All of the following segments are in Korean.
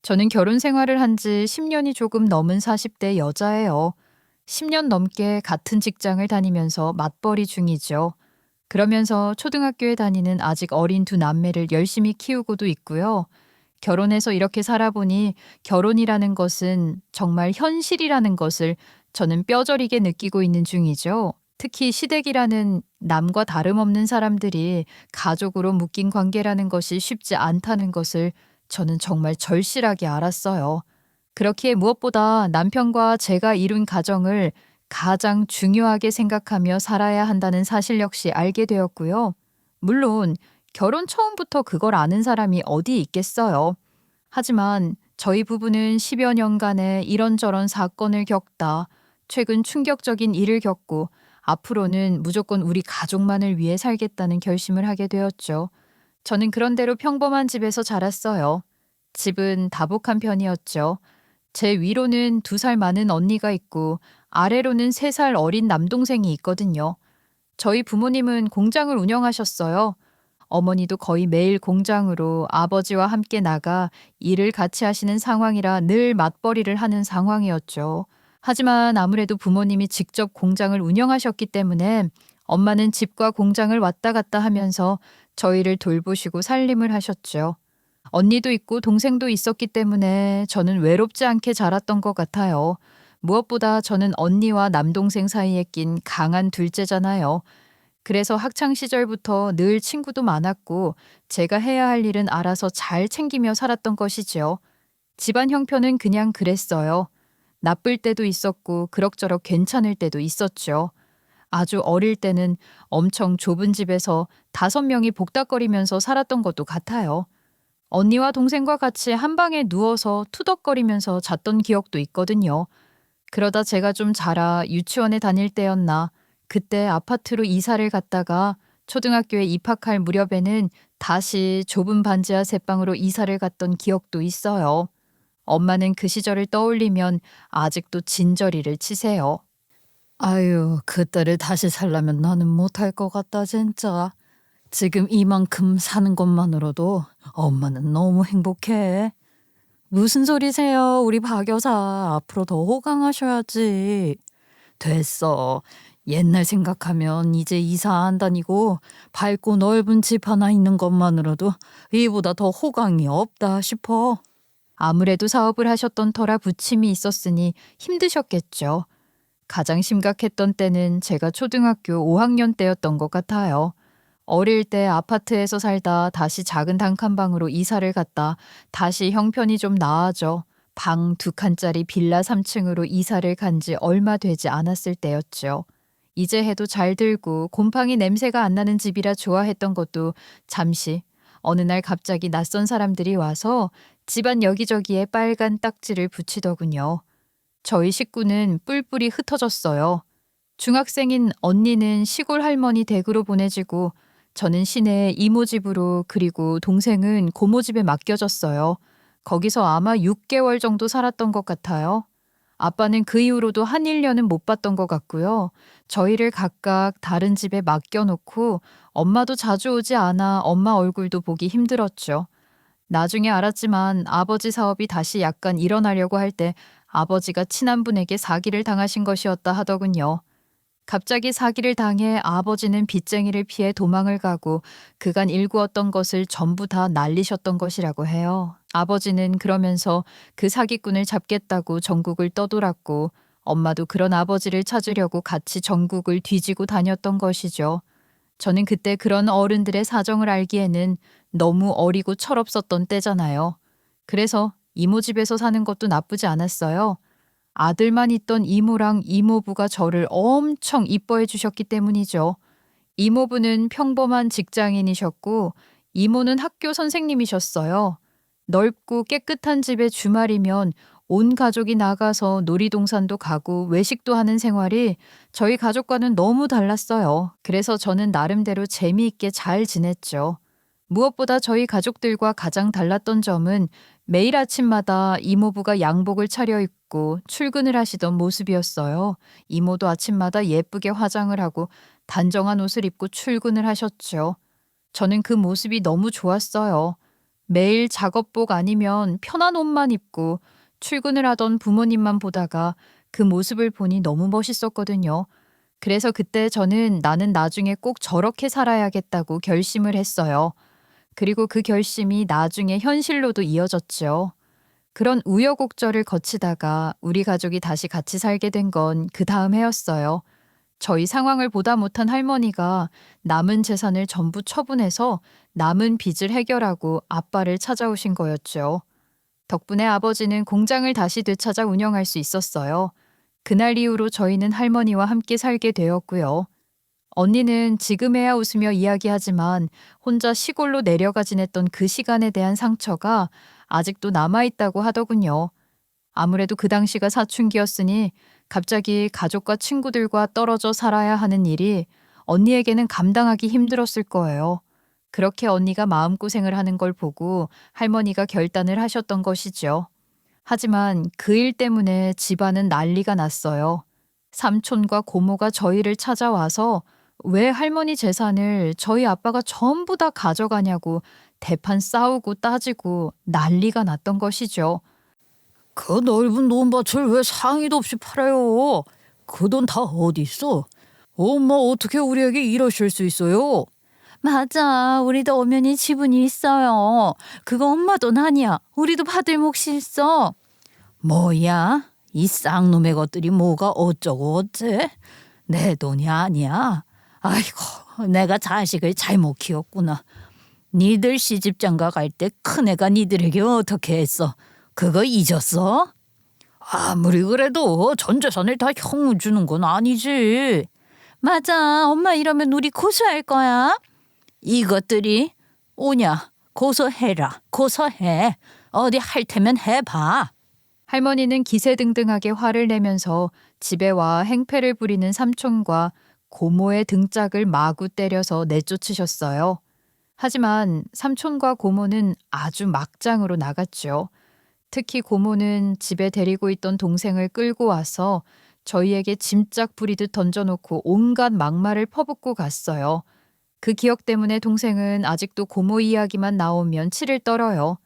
저는 결혼 생활을 한 지 10년이 조금 넘은 40대 여자예요. 10년 넘게 같은 직장을 다니면서 맞벌이 중이죠. 그러면서 초등학교에 다니는 아직 어린 두 남매를 열심히 키우고도 있고요. 결혼해서 이렇게 살아보니 결혼이라는 것은 정말 현실이라는 것을 저는 뼈저리게 느끼고 있는 중이죠. 특히 시댁이라는 남과 다름없는 사람들이 가족으로 묶인 관계라는 것이 쉽지 않다는 것을 저는 정말 절실하게 알았어요. 그렇기에 무엇보다 남편과 제가 이룬 가정을 가장 중요하게 생각하며 살아야 한다는 사실 역시 알게 되었고요. 물론 결혼 처음부터 그걸 아는 사람이 어디 있겠어요. 하지만 저희 부부는 10여 년간의 이런저런 사건을 겪다 최근 충격적인 일을 겪고 앞으로는 무조건 우리 가족만을 위해 살겠다는 결심을 하게 되었죠. 저는 그런대로 평범한 집에서 자랐어요. 집은 다복한 편이었죠. 제 위로는 2살 많은 언니가 있고 아래로는 3살 어린 남동생이 있거든요. 저희 부모님은 공장을 운영하셨어요. 어머니도 거의 매일 공장으로 아버지와 함께 나가 일을 같이 하시는 상황이라 늘 맞벌이를 하는 상황이었죠. 하지만 아무래도 부모님이 직접 공장을 운영하셨기 때문에 엄마는 집과 공장을 왔다 갔다 하면서 저희를 돌보시고 살림을 하셨죠. 언니도 있고 동생도 있었기 때문에 저는 외롭지 않게 자랐던 것 같아요. 무엇보다 저는 언니와 남동생 사이에 낀 강한 둘째잖아요. 그래서 학창 시절부터 늘 친구도 많았고 제가 해야 할 일은 알아서 잘 챙기며 살았던 것이지요. 집안 형편은 그냥 그랬어요. 나쁠 때도 있었고 그럭저럭 괜찮을 때도 있었죠. 아주 어릴 때는 엄청 좁은 집에서 5명이 복닥거리면서 살았던 것도 같아요. 언니와 동생과 같이 한 방에 누워서 투덕거리면서 잤던 기억도 있거든요. 그러다 제가 좀 자라 유치원에 다닐 때였나 그때 아파트로 이사를 갔다가 초등학교에 입학할 무렵에는 다시 좁은 반지하 새방으로 이사를 갔던 기억도 있어요. 엄마는 그 시절을 떠올리면 아직도 진저리를 치세요. 아유, 그때를 다시 살려면 나는 못할 것 같다, 진짜. 지금 이만큼 사는 것만으로도 엄마는 너무 행복해. 무슨 소리세요, 우리 박 여사. 앞으로 더 호강하셔야지. 됐어. 옛날 생각하면 이제 이사 안 다니고 밝고 넓은 집 하나 있는 것만으로도 이보다 더 호강이 없다 싶어. 아무래도 사업을 하셨던 터라 부침이 있었으니 힘드셨겠죠. 가장 심각했던 때는 제가 초등학교 5학년 때였던 것 같아요. 어릴 때 아파트에서 살다 다시 작은 단칸방으로 이사를 갔다 다시 형편이 좀 나아져 방 2칸짜리 빌라 3층으로 이사를 간지 얼마 되지 않았을 때였죠. 이제 해도 잘 들고 곰팡이 냄새가 안 나는 집이라 좋아했던 것도 잠시 어느 날 갑자기 낯선 사람들이 와서 집안 여기저기에 빨간 딱지를 붙이더군요. 저희 식구는 뿔뿔이 흩어졌어요. 중학생인 언니는 시골 할머니 댁으로 보내지고 저는 시내 이모 집으로 그리고 동생은 고모 집에 맡겨졌어요. 거기서 아마 6개월 정도 살았던 것 같아요. 아빠는 그 이후로도 한 1년은 못 봤던 것 같고요. 저희를 각각 다른 집에 맡겨놓고 엄마도 자주 오지 않아 엄마 얼굴도 보기 힘들었죠. 나중에 알았지만 아버지 사업이 다시 약간 일어나려고 할 때 아버지가 친한 분에게 사기를 당하신 것이었다 하더군요. 갑자기 사기를 당해 아버지는 빚쟁이를 피해 도망을 가고 그간 일구었던 것을 전부 다 날리셨던 것이라고 해요. 아버지는 그러면서 그 사기꾼을 잡겠다고 전국을 떠돌았고 엄마도 그런 아버지를 찾으려고 같이 전국을 뒤지고 다녔던 것이죠. 저는 그때 그런 어른들의 사정을 알기에는 너무 어리고 철없었던 때잖아요. 그래서 이모 집에서 사는 것도 나쁘지 않았어요. 아들만 있던 이모랑 이모부가 저를 엄청 이뻐해 주셨기 때문이죠. 이모부는 평범한 직장인이셨고 이모는 학교 선생님이셨어요. 넓고 깨끗한 집에 주말이면 온 가족이 나가서 놀이동산도 가고 외식도 하는 생활이 저희 가족과는 너무 달랐어요. 그래서 저는 나름대로 재미있게 잘 지냈죠. 무엇보다 저희 가족들과 가장 달랐던 점은 매일 아침마다 이모부가 양복을 차려입고 출근을 하시던 모습이었어요. 이모도 아침마다 예쁘게 화장을 하고 단정한 옷을 입고 출근을 하셨죠. 저는 그 모습이 너무 좋았어요. 매일 작업복 아니면 편한 옷만 입고 출근을 하던 부모님만 보다가 그 모습을 보니 너무 멋있었거든요. 그래서 그때 저는 나는 나중에 꼭 저렇게 살아야겠다고 결심을 했어요. 그리고 그 결심이 나중에 현실로도 이어졌죠. 그런 우여곡절을 거치다가 우리 가족이 다시 같이 살게 된 건 그 다음 해였어요. 저희 상황을 보다 못한 할머니가 남은 재산을 전부 처분해서 남은 빚을 해결하고 아빠를 찾아오신 거였죠. 덕분에 아버지는 공장을 다시 되찾아 운영할 수 있었어요. 그날 이후로 저희는 할머니와 함께 살게 되었고요. 언니는 지금에야 웃으며 이야기하지만 혼자 시골로 내려가 지냈던 그 시간에 대한 상처가 아직도 남아있다고 하더군요. 아무래도 그 당시가 사춘기였으니 갑자기 가족과 친구들과 떨어져 살아야 하는 일이 언니에게는 감당하기 힘들었을 거예요. 그렇게 언니가 마음고생을 하는 걸 보고 할머니가 결단을 하셨던 것이죠. 하지만 그 일 때문에 집안은 난리가 났어요. 삼촌과 고모가 저희를 찾아와서 왜 할머니 재산을 저희 아빠가 전부 다 가져가냐고 대판 싸우고 따지고 난리가 났던 것이죠. 그 넓은 논밭을 왜 상의도 없이 팔아요? 그 돈 다 어디 있어? 엄마 어떻게 우리에게 이러실 수 있어요? 맞아. 우리도 엄연히 지분이 있어요. 그거 엄마 돈 아니야. 우리도 받을 몫이 있어. 뭐야? 이 쌍놈의 것들이 뭐가 어쩌고 어째? 내 돈이 아니야. 아이고, 내가 자식을 잘못 키웠구나. 니들 시집장가 갈 때 큰애가 니들에게 어떻게 했어? 그거 잊었어? 아무리 그래도 전 재산을 다 형우 주는 건 아니지. 맞아. 엄마 이러면 우리 고소할 거야. 이것들이 오냐? 고소해라. 고소해. 어디 할 테면 해봐. 할머니는 기세등등하게 화를 내면서 집에 와 행패를 부리는 삼촌과 고모의 등짝을 마구 때려서 내쫓으셨어요. 하지만 삼촌과 고모는 아주 막장으로 나갔죠. 특히 고모는 집에 데리고 있던 동생을 끌고 와서 저희에게 짐짝 부리듯 던져놓고 온갖 막말을 퍼붓고 갔어요. 그 기억 때문에 동생은 아직도 고모 이야기만 나오면 치를 떨어요.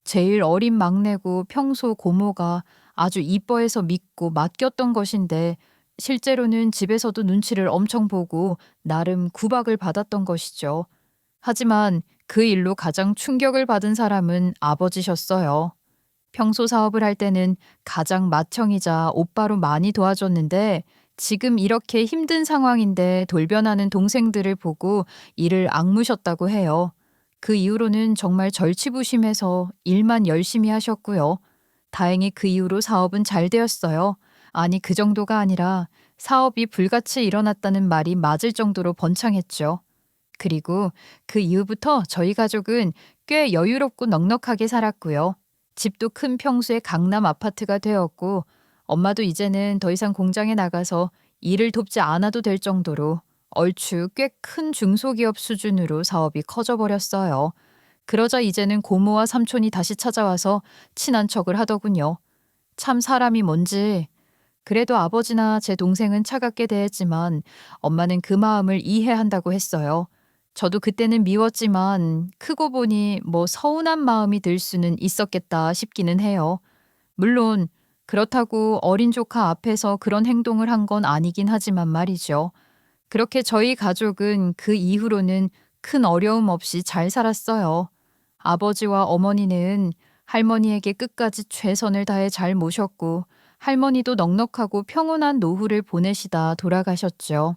제일 어린 막내고 평소 고모가 아주 이뻐해서 믿고 맡겼던 것인데 실제로는 집에서도 눈치를 엄청 보고 나름 구박을 받았던 것이죠. 하지만 그 일로 가장 충격을 받은 사람은 아버지셨어요. 평소 사업을 할 때는 가장 맏형이자 오빠로 많이 도와줬는데 지금 이렇게 힘든 상황인데 돌변하는 동생들을 보고 이를 악무셨다고 해요. 그 이후로는 정말 절치부심해서 일만 열심히 하셨고요. 다행히 그 이후로 사업은 잘 되었어요. 아니 그 정도가 아니라 사업이 불같이 일어났다는 말이 맞을 정도로 번창했죠. 그리고 그 이후부터 저희 가족은 꽤 여유롭고 넉넉하게 살았고요. 집도 큰 평수의 강남 아파트가 되었고 엄마도 이제는 더 이상 공장에 나가서 일을 돕지 않아도 될 정도로 얼추 꽤 큰 중소기업 수준으로 사업이 커져버렸어요. 그러자 이제는 고모와 삼촌이 다시 찾아와서 친한 척을 하더군요. 참 사람이 뭔지. 그래도 아버지나 제 동생은 차갑게 대했지만 엄마는 그 마음을 이해한다고 했어요. 저도 그때는 미웠지만 크고 보니 뭐 서운한 마음이 들 수는 있었겠다 싶기는 해요. 물론 그렇다고 어린 조카 앞에서 그런 행동을 한 건 아니긴 하지만 말이죠. 그렇게 저희 가족은 그 이후로는 큰 어려움 없이 잘 살았어요. 아버지와 어머니는 할머니에게 끝까지 최선을 다해 잘 모셨고 할머니도 넉넉하고 평온한 노후를 보내시다 돌아가셨죠.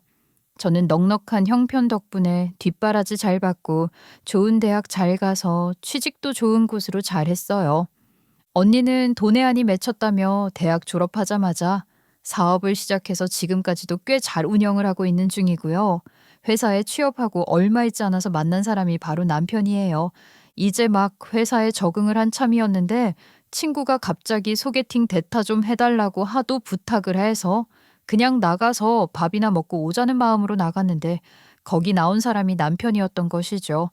저는 넉넉한 형편 덕분에 뒷바라지 잘 받고 좋은 대학 잘 가서 취직도 좋은 곳으로 잘했어요. 언니는 돈에 한이 맺혔다며 대학 졸업하자마자 사업을 시작해서 지금까지도 꽤 잘 운영을 하고 있는 중이고요. 회사에 취업하고 얼마 있지 않아서 만난 사람이 바로 남편이에요. 이제 막 회사에 적응을 한 참이었는데 친구가 갑자기 소개팅 대타 좀 해달라고 하도 부탁을 해서 그냥 나가서 밥이나 먹고 오자는 마음으로 나갔는데 거기 나온 사람이 남편이었던 것이죠.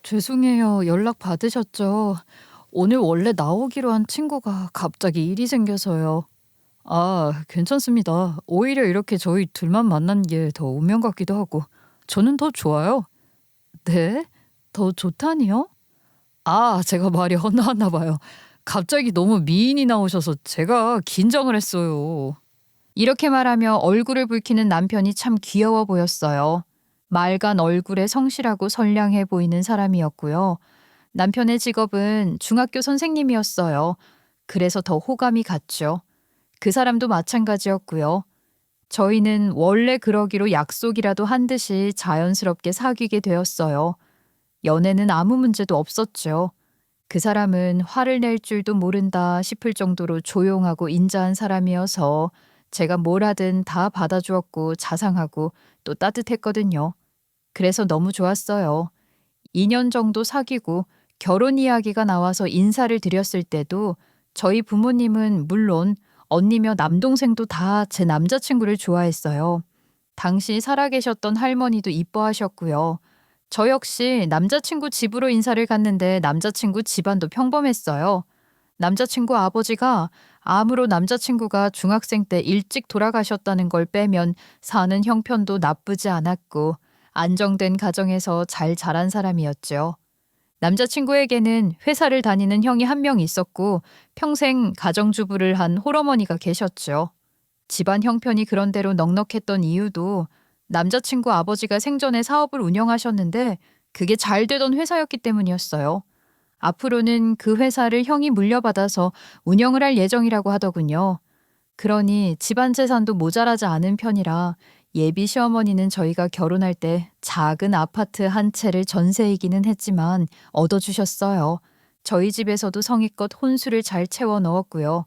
죄송해요. 연락 받으셨죠? 오늘 원래 나오기로 한 친구가 갑자기 일이 생겨서요. 아, 괜찮습니다. 오히려 이렇게 저희 둘만 만난 게 더 운명 같기도 하고 저는 더 좋아요. 네? 더 좋다니요? 아, 제가 말이 헛나왔나 봐요. 갑자기 너무 미인이 나오셔서 제가 긴장을 했어요. 이렇게 말하며 얼굴을 붉히는 남편이 참 귀여워 보였어요. 맑은 얼굴에 성실하고 선량해 보이는 사람이었고요. 남편의 직업은 중학교 선생님이었어요. 그래서 더 호감이 갔죠. 그 사람도 마찬가지였고요. 저희는 원래 그러기로 약속이라도 한 듯이 자연스럽게 사귀게 되었어요. 연애는 아무 문제도 없었죠. 그 사람은 화를 낼 줄도 모른다 싶을 정도로 조용하고 인자한 사람이어서 제가 뭘 하든 다 받아주었고 자상하고 또 따뜻했거든요. 그래서 너무 좋았어요. 2년 정도 사귀고 결혼 이야기가 나와서 인사를 드렸을 때도 저희 부모님은 물론 언니며 남동생도 다 제 남자친구를 좋아했어요. 당시 살아계셨던 할머니도 이뻐하셨고요. 저 역시 남자친구 집으로 인사를 갔는데 남자친구 집안도 평범했어요. 남자친구 아버지가 암으로 남자친구가 중학생 때 일찍 돌아가셨다는 걸 빼면 사는 형편도 나쁘지 않았고 안정된 가정에서 잘 자란 사람이었죠. 남자친구에게는 회사를 다니는 형이 한 명 있었고 평생 가정주부를 한 홀어머니가 계셨죠. 집안 형편이 그런대로 넉넉했던 이유도 남자친구 아버지가 생전에 사업을 운영하셨는데 그게 잘 되던 회사였기 때문이었어요. 앞으로는 그 회사를 형이 물려받아서 운영을 할 예정이라고 하더군요. 그러니 집안 재산도 모자라지 않은 편이라 예비 시어머니는 저희가 결혼할 때 작은 아파트 한 채를 전세이기는 했지만 얻어주셨어요. 저희 집에서도 성의껏 혼수를 잘 채워 넣었고요.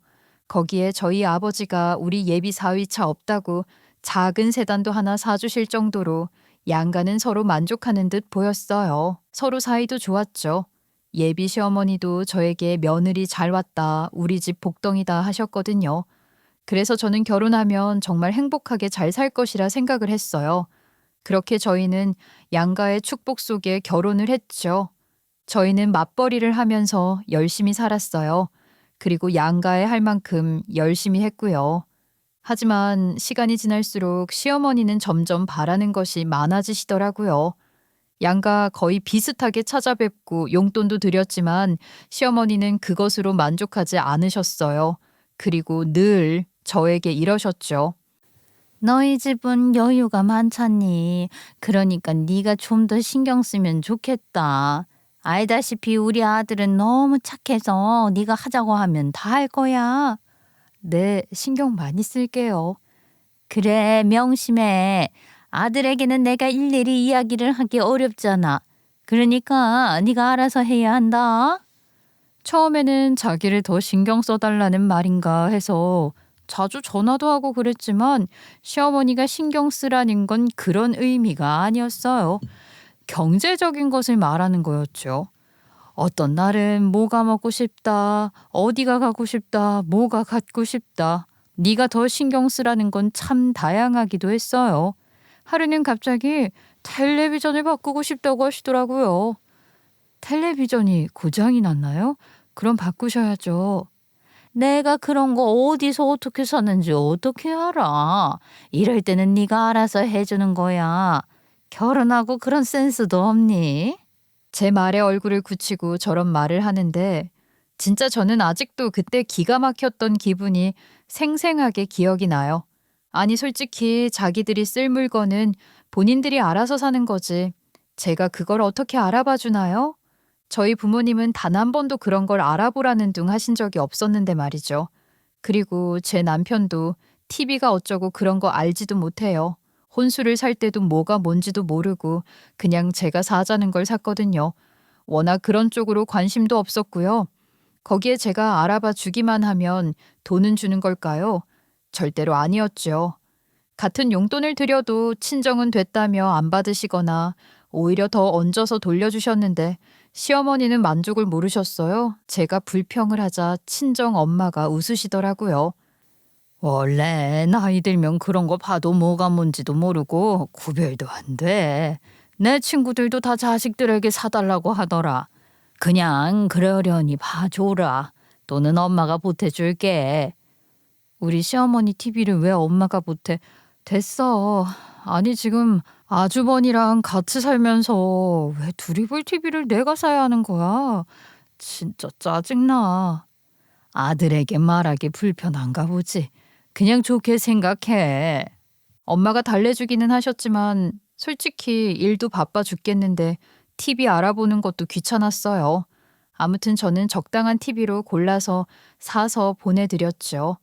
거기에 저희 아버지가 우리 예비 사위차 없다고 작은 세단도 하나 사주실 정도로 양가는 서로 만족하는 듯 보였어요. 서로 사이도 좋았죠. 예비 시어머니도 저에게 며느리 잘 왔다, 우리 집 복덩이다 하셨거든요. 그래서 저는 결혼하면 정말 행복하게 잘 살 것이라 생각을 했어요. 그렇게 저희는 양가의 축복 속에 결혼을 했죠. 저희는 맞벌이를 하면서 열심히 살았어요. 그리고 양가에 할 만큼 열심히 했고요. 하지만 시간이 지날수록 시어머니는 점점 바라는 것이 많아지시더라고요. 양가 거의 비슷하게 찾아뵙고 용돈도 드렸지만 시어머니는 그것으로 만족하지 않으셨어요. 그리고 늘 저에게 이러셨죠. 너희 집은 여유가 많잖니. 그러니까 네가 좀 더 신경 쓰면 좋겠다. 알다시피 우리 아들은 너무 착해서 네가 하자고 하면 다 할 거야. 네, 신경 많이 쓸게요. 그래, 명심해. 아들에게는 내가 일일이 이야기를 하기 어렵잖아. 그러니까 네가 알아서 해야 한다. 처음에는 자기를 더 신경 써달라는 말인가 해서 자주 전화도 하고 그랬지만 시어머니가 신경 쓰라는 건 그런 의미가 아니었어요. 경제적인 것을 말하는 거였죠. 어떤 날은 뭐가 먹고 싶다, 어디가 가고 싶다, 뭐가 갖고 싶다. 네가 더 신경 쓰라는 건 참 다양하기도 했어요. 하루는 갑자기 텔레비전을 바꾸고 싶다고 하시더라고요. 텔레비전이 고장이 났나요? 그럼 바꾸셔야죠. 내가 그런 거 어디서 어떻게 사는지 어떻게 알아? 이럴 때는 네가 알아서 해주는 거야. 결혼하고 그런 센스도 없니? 제 말에 얼굴을 굳히고 저런 말을 하는데 진짜 저는 아직도 그때 기가 막혔던 기분이 생생하게 기억이 나요. 아니 솔직히 자기들이 쓸 물건은 본인들이 알아서 사는 거지. 제가 그걸 어떻게 알아봐 주나요? 저희 부모님은 단 한 번도 그런 걸 알아보라는 둥 하신 적이 없었는데 말이죠. 그리고 제 남편도 TV가 어쩌고 그런 거 알지도 못해요. 혼수를 살 때도 뭐가 뭔지도 모르고 그냥 제가 사자는 걸 샀거든요. 워낙 그런 쪽으로 관심도 없었고요. 거기에 제가 알아봐 주기만 하면 돈은 주는 걸까요? 절대로 아니었죠. 같은 용돈을 드려도 친정은 됐다며 안 받으시거나 오히려 더 얹어서 돌려주셨는데 시어머니는 만족을 모르셨어요. 제가 불평을 하자 친정 엄마가 웃으시더라고요. 원래 나이 들면 그런 거 봐도 뭐가 뭔지도 모르고 구별도 안 돼. 내 친구들도 다 자식들에게 사달라고 하더라. 그냥 그러려니 봐줘라. 돈은 엄마가 보태줄게. 우리 시어머니 TV를 왜 엄마가 보태? 됐어. 아니 지금 아주버니랑 같이 살면서 왜 둘이 볼 TV를 내가 사야 하는 거야? 진짜 짜증나. 아들에게 말하기 불편한가 보지. 그냥 좋게 생각해. 엄마가 달래주기는 하셨지만 솔직히 일도 바빠 죽겠는데 TV 알아보는 것도 귀찮았어요. 아무튼 저는 적당한 TV로 골라서 사서 보내드렸죠.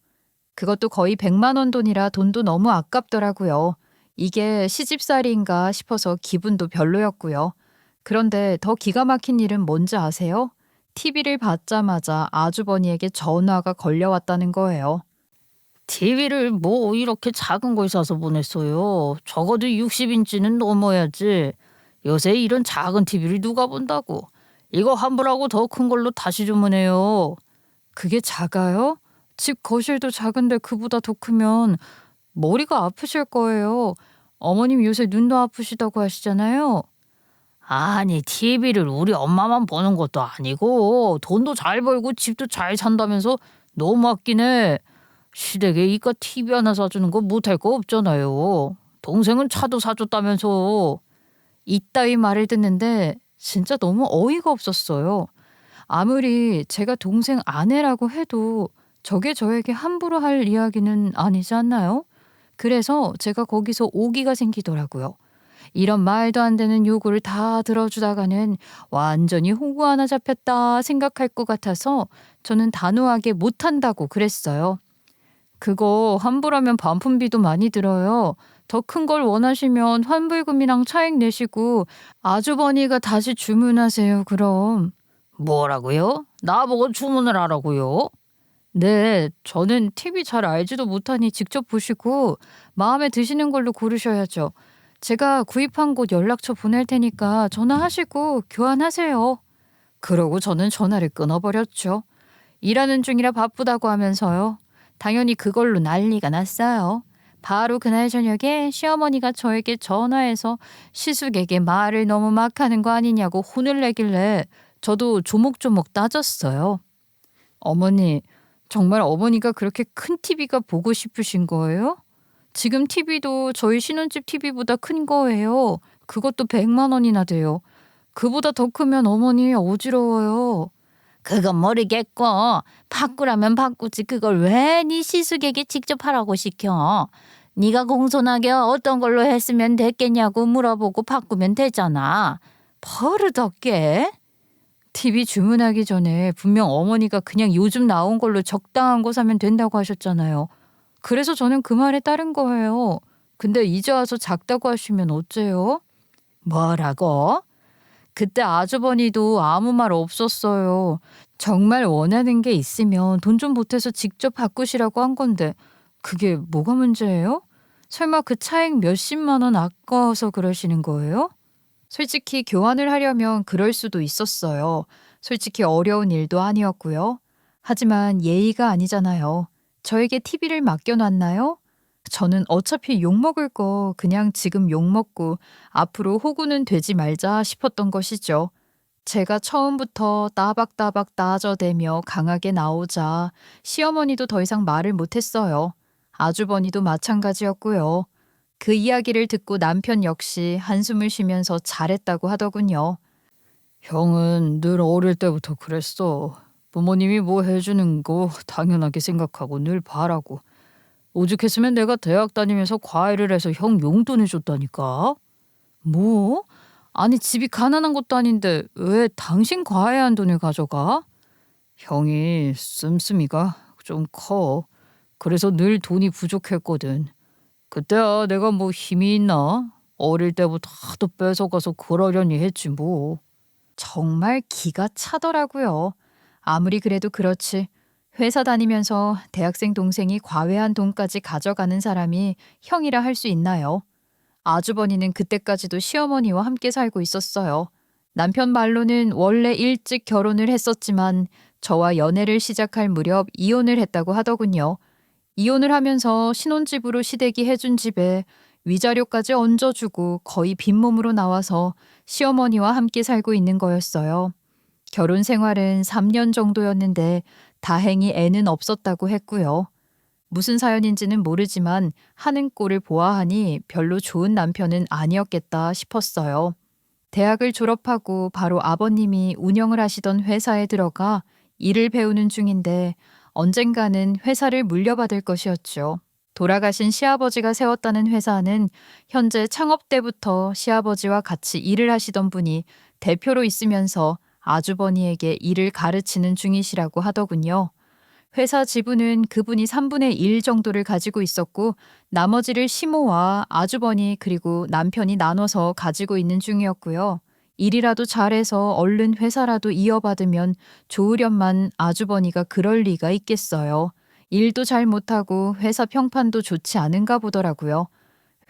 그것도 거의 100만 원 돈이라 돈도 너무 아깝더라고요. 이게 시집살이인가 싶어서 기분도 별로였고요. 그런데 더 기가 막힌 일은 뭔지 아세요? TV를 받자마자 아주버니에게 전화가 걸려왔다는 거예요. TV를 뭐 이렇게 작은 걸 사서 보냈어요. 적어도 60인치는 넘어야지. 요새 이런 작은 TV를 누가 본다고. 이거 환불하고 더 큰 걸로 다시 주문해요. 그게 작아요? 집 거실도 작은데 그보다 더 크면 머리가 아프실 거예요. 어머님 요새 눈도 아프시다고 하시잖아요. 아니 TV를 우리 엄마만 보는 것도 아니고 돈도 잘 벌고 집도 잘 산다면서 너무 아끼네. 시댁에 이깟 TV 하나 사주는 거 못할 거 없잖아요. 동생은 차도 사줬다면서. 이따위 말을 듣는데 진짜 너무 어이가 없었어요. 아무리 제가 동생 아내라고 해도 저게 저에게 함부로 할 이야기는 아니지 않나요? 그래서 제가 거기서 오기가 생기더라고요. 이런 말도 안 되는 요구를 다 들어주다가는 완전히 호구 하나 잡혔다 생각할 것 같아서 저는 단호하게 못한다고 그랬어요. 그거 환불하면 반품비도 많이 들어요. 더 큰 걸 원하시면 환불금이랑 차액 내시고 아주버니가 다시 주문하세요, 그럼. 뭐라고요? 나보고 주문을 하라고요? 네, 저는 TV 잘 알지도 못하니 직접 보시고 마음에 드시는 걸로 고르셔야죠. 제가 구입한 곳 연락처 보낼 테니까 전화하시고 교환하세요. 그러고 저는 전화를 끊어버렸죠. 일하는 중이라 바쁘다고 하면서요. 당연히 그걸로 난리가 났어요. 바로 그날 저녁에 시어머니가 저에게 전화해서 시숙에게 말을 너무 막 하는 거 아니냐고 혼을 내길래 저도 조목조목 따졌어요. 어머니, 정말 어머니가 그렇게 큰 TV가 보고 싶으신 거예요? 지금 TV도 저희 신혼집 TV보다 큰 거예요. 그것도 100만 원이나 돼요. 그보다 더 크면 어머니 어지러워요. 그건 모르겠고 바꾸라면 바꾸지 그걸 왜 네 시숙에게 직접 하라고 시켜. 네가 공손하게 어떤 걸로 했으면 됐겠냐고 물어보고 바꾸면 되잖아. 버릇없게. TV 주문하기 전에 분명 어머니가 그냥 요즘 나온 걸로 적당한 거 사면 된다고 하셨잖아요. 그래서 저는 그 말에 따른 거예요. 근데 이제 와서 작다고 하시면 어째요? 뭐라고? 그때 아주버니도 아무 말 없었어요. 정말 원하는 게 있으면 돈 좀 보태서 직접 바꾸시라고 한 건데 그게 뭐가 문제예요? 설마 그 차액 몇십만 원 아까워서 그러시는 거예요? 솔직히 교환을 하려면 그럴 수도 있었어요. 솔직히 어려운 일도 아니었고요. 하지만 예의가 아니잖아요. 저에게 TV를 맡겨놨나요? 저는 어차피 욕먹을 거 그냥 지금 욕먹고 앞으로 호구는 되지 말자 싶었던 것이죠. 제가 처음부터 따박따박 따져대며 강하게 나오자 시어머니도 더 이상 말을 못했어요. 아주버니도 마찬가지였고요. 그 이야기를 듣고 남편 역시 한숨을 쉬면서 잘했다고 하더군요. 형은 늘 어릴 때부터 그랬어. 부모님이 뭐 해주는 거 당연하게 생각하고 늘 바라고. 오죽했으면 내가 대학 다니면서 과외를 해서 형 용돈 해줬다니까. 뭐? 아니 집이 가난한 것도 아닌데 왜 당신 과외한 돈을 가져가? 형이 씀씀이가 좀 커. 그래서 늘 돈이 부족했거든. 그때야 내가 뭐 힘이 있나? 어릴 때부터 하도 뺏어가서 그러려니 했지 뭐. 정말 기가 차더라고요. 아무리 그래도 그렇지. 회사 다니면서 대학생 동생이 과외한 돈까지 가져가는 사람이 형이라 할 수 있나요? 아주버니는 그때까지도 시어머니와 함께 살고 있었어요. 남편 말로는 원래 일찍 결혼을 했었지만 저와 연애를 시작할 무렵 이혼을 했다고 하더군요. 이혼을 하면서 신혼집으로 시댁이 해준 집에 위자료까지 얹어주고 거의 빈몸으로 나와서 시어머니와 함께 살고 있는 거였어요. 결혼 생활은 3년 정도였는데 다행히 애는 없었다고 했고요. 무슨 사연인지는 모르지만 하는 꼴을 보아하니 별로 좋은 남편은 아니었겠다 싶었어요. 대학을 졸업하고 바로 아버님이 운영을 하시던 회사에 들어가 일을 배우는 중인데 언젠가는 회사를 물려받을 것이었죠. 돌아가신 시아버지가 세웠다는 회사는 현재 창업 때부터 시아버지와 같이 일을 하시던 분이 대표로 있으면서 아주버니에게 일을 가르치는 중이시라고 하더군요. 회사 지분은 그분이 3분의 1 정도를 가지고 있었고 나머지를 시모와 아주버니 그리고 남편이 나눠서 가지고 있는 중이었고요. 일이라도 잘해서 얼른 회사라도 이어받으면 좋으련만 아주버니가 그럴 리가 있겠어요. 일도 잘 못하고 회사 평판도 좋지 않은가 보더라고요.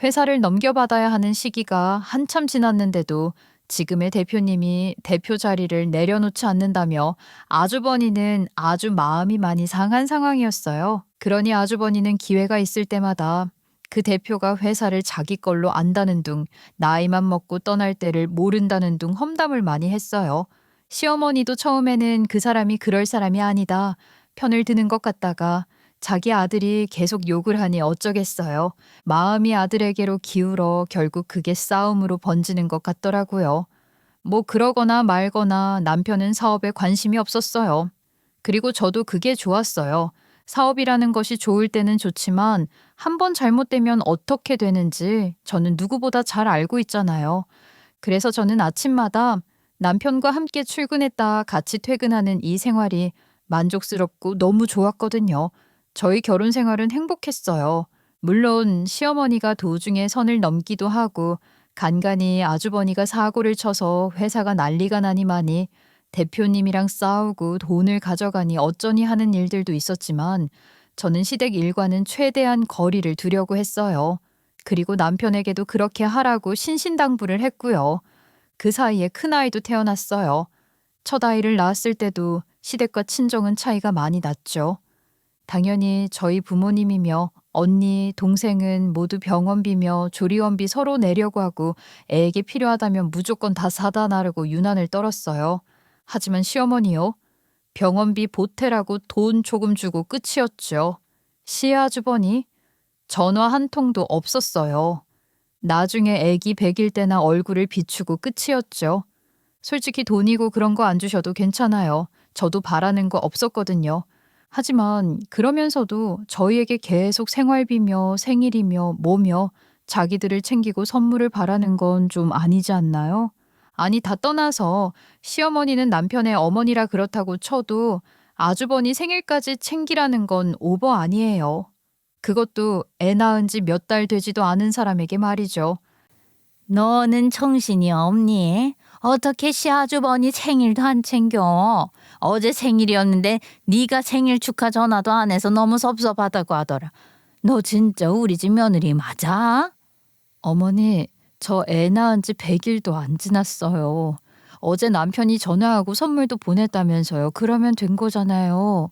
회사를 넘겨받아야 하는 시기가 한참 지났는데도 지금의 대표님이 대표 자리를 내려놓지 않는다며 아주버니는 아주 마음이 많이 상한 상황이었어요. 그러니 아주버니는 기회가 있을 때마다 그 대표가 회사를 자기 걸로 안다는 둥, 나이만 먹고 떠날 때를 모른다는 둥 험담을 많이 했어요. 시어머니도 처음에는 그 사람이 그럴 사람이 아니다, 편을 드는 것 같다가 자기 아들이 계속 욕을 하니 어쩌겠어요. 마음이 아들에게로 기울어 결국 그게 싸움으로 번지는 것 같더라고요. 뭐 그러거나 말거나 남편은 사업에 관심이 없었어요. 그리고 저도 그게 좋았어요. 사업이라는 것이 좋을 때는 좋지만 한 번 잘못되면 어떻게 되는지 저는 누구보다 잘 알고 있잖아요. 그래서 저는 아침마다 남편과 함께 출근했다 같이 퇴근하는 이 생활이 만족스럽고 너무 좋았거든요. 저희 결혼 생활은 행복했어요. 물론 시어머니가 도중에 선을 넘기도 하고 간간히 아주버니가 사고를 쳐서 회사가 난리가 나니만이 대표님이랑 싸우고 돈을 가져가니 어쩌니 하는 일들도 있었지만 저는 시댁 일과는 최대한 거리를 두려고 했어요. 그리고 남편에게도 그렇게 하라고 신신당부를 했고요. 그 사이에 큰아이도 태어났어요. 첫 아이를 낳았을 때도 시댁과 친정은 차이가 많이 났죠. 당연히 저희 부모님이며 언니, 동생은 모두 병원비며 조리원비 서로 내려고 하고 애에게 필요하다면 무조건 다 사다 나르고 유난을 떨었어요. 하지만 시어머니요? 병원비 보태라고 돈 조금 주고 끝이었죠. 시아주버니? 전화 한 통도 없었어요. 나중에 애기 100일 때나 얼굴을 비추고 끝이었죠. 솔직히 돈이고 그런 거 안 주셔도 괜찮아요. 저도 바라는 거 없었거든요. 하지만 그러면서도 저희에게 계속 생활비며 생일이며 뭐며 자기들을 챙기고 선물을 바라는 건 좀 아니지 않나요? 아니 다 떠나서 시어머니는 남편의 어머니라 그렇다고 쳐도 아주버니 생일까지 챙기라는 건 오버 아니에요. 그것도 애 낳은 지 몇 달 되지도 않은 사람에게 말이죠. 너는 정신이 없니? 어떻게 시아주버니 생일도 안 챙겨? 어제 생일이었는데 네가 생일 축하 전화도 안 해서 너무 섭섭하다고 하더라. 너 진짜 우리 집 며느리 맞아? 어머니, 저 애 낳은 지 100일도 안 지났어요. 어제 남편이 전화하고 선물도 보냈다면서요. 그러면 된 거잖아요.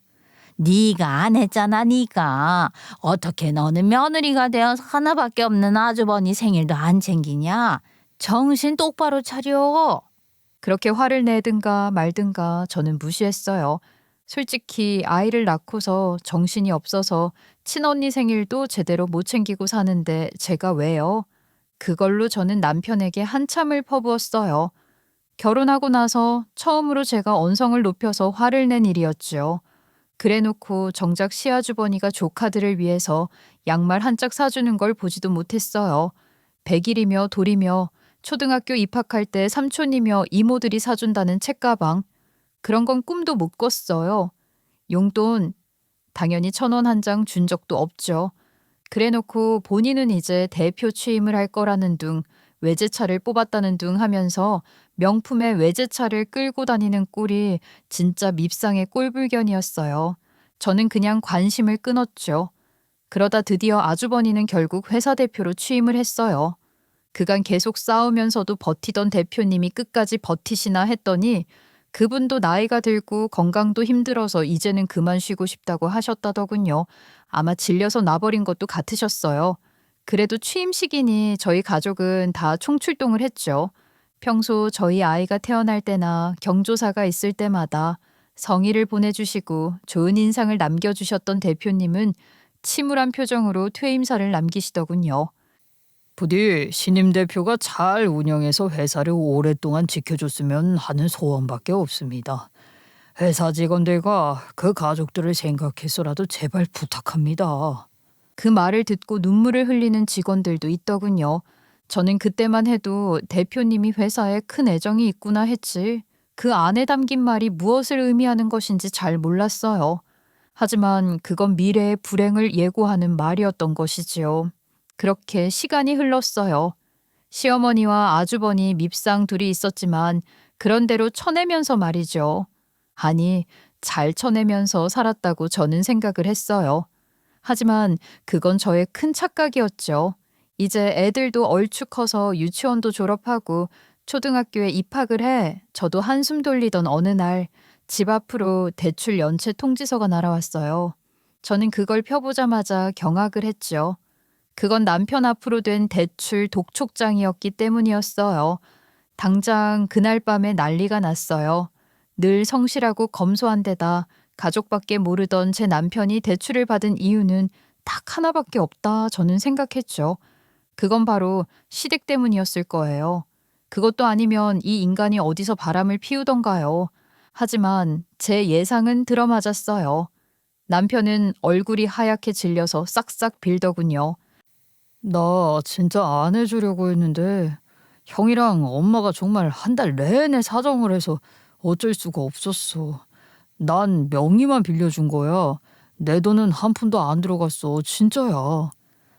네가 안 했잖아, 네가. 어떻게 너는 며느리가 되어서 하나밖에 없는 아주버니 생일도 안 챙기냐? 정신 똑바로 차려. 그렇게 화를 내든가 말든가 저는 무시했어요. 솔직히 아이를 낳고서 정신이 없어서 친언니 생일도 제대로 못 챙기고 사는데 제가 왜요? 그걸로 저는 남편에게 한참을 퍼부었어요. 결혼하고 나서 처음으로 제가 언성을 높여서 화를 낸 일이었죠. 그래놓고 정작 시아주버니가 조카들을 위해서 양말 한 짝 사주는 걸 보지도 못했어요. 100일이며 돌이며 초등학교 입학할 때 삼촌이며 이모들이 사준다는 책가방. 그런 건 꿈도 못 꿨어요. 용돈 당연히 1,000원 한 장 준 적도 없죠. 그래놓고 본인은 이제 대표 취임을 할 거라는 둥, 외제차를 뽑았다는 둥 하면서 명품의 외제차를 끌고 다니는 꼴이 진짜 밉상의 꼴불견이었어요. 저는 그냥 관심을 끊었죠. 그러다 드디어 아주버니는 결국 회사 대표로 취임을 했어요. 그간 계속 싸우면서도 버티던 대표님이 끝까지 버티시나 했더니 그분도 나이가 들고 건강도 힘들어서 이제는 그만 쉬고 싶다고 하셨다더군요. 아마 질려서 놔버린 것도 같으셨어요. 그래도 취임식이니 저희 가족은 다 총출동을 했죠. 평소 저희 아이가 태어날 때나 경조사가 있을 때마다 성의를 보내주시고 좋은 인상을 남겨주셨던 대표님은 침울한 표정으로 퇴임사를 남기시더군요. 부디 신임 대표가 잘 운영해서 회사를 오랫동안 지켜줬으면 하는 소원밖에 없습니다. 회사 직원들과 그 가족들을 생각해서라도 제발 부탁합니다. 그 말을 듣고 눈물을 흘리는 직원들도 있더군요. 저는 그때만 해도 대표님이 회사에 큰 애정이 있구나 했지. 그 안에 담긴 말이 무엇을 의미하는 것인지 잘 몰랐어요. 하지만 그건 미래의 불행을 예고하는 말이었던 것이지요. 그렇게 시간이 흘렀어요. 시어머니와 아주버니 밉상 둘이 있었지만 그런대로 쳐내면서 말이죠. 아니, 잘 쳐내면서 살았다고 저는 생각을 했어요. 하지만 그건 저의 큰 착각이었죠. 이제 애들도 얼추 커서 유치원도 졸업하고 초등학교에 입학을 해 저도 한숨 돌리던 어느 날 집 앞으로 대출 연체 통지서가 날아왔어요. 저는 그걸 펴보자마자 경악을 했죠. 그건 남편 앞으로 된 대출 독촉장이었기 때문이었어요. 당장 그날 밤에 난리가 났어요. 늘 성실하고 검소한 데다 가족밖에 모르던 제 남편이 대출을 받은 이유는 딱 하나밖에 없다 저는 생각했죠. 그건 바로 시댁 때문이었을 거예요. 그것도 아니면 이 인간이 어디서 바람을 피우던가요. 하지만 제 예상은 들어맞았어요. 남편은 얼굴이 하얗게 질려서 싹싹 빌더군요. 나 진짜 안 해주려고 했는데 형이랑 엄마가 정말 한 달 내내 사정을 해서 어쩔 수가 없었어. 난 명의만 빌려준 거야. 내 돈은 한 푼도 안 들어갔어. 진짜야.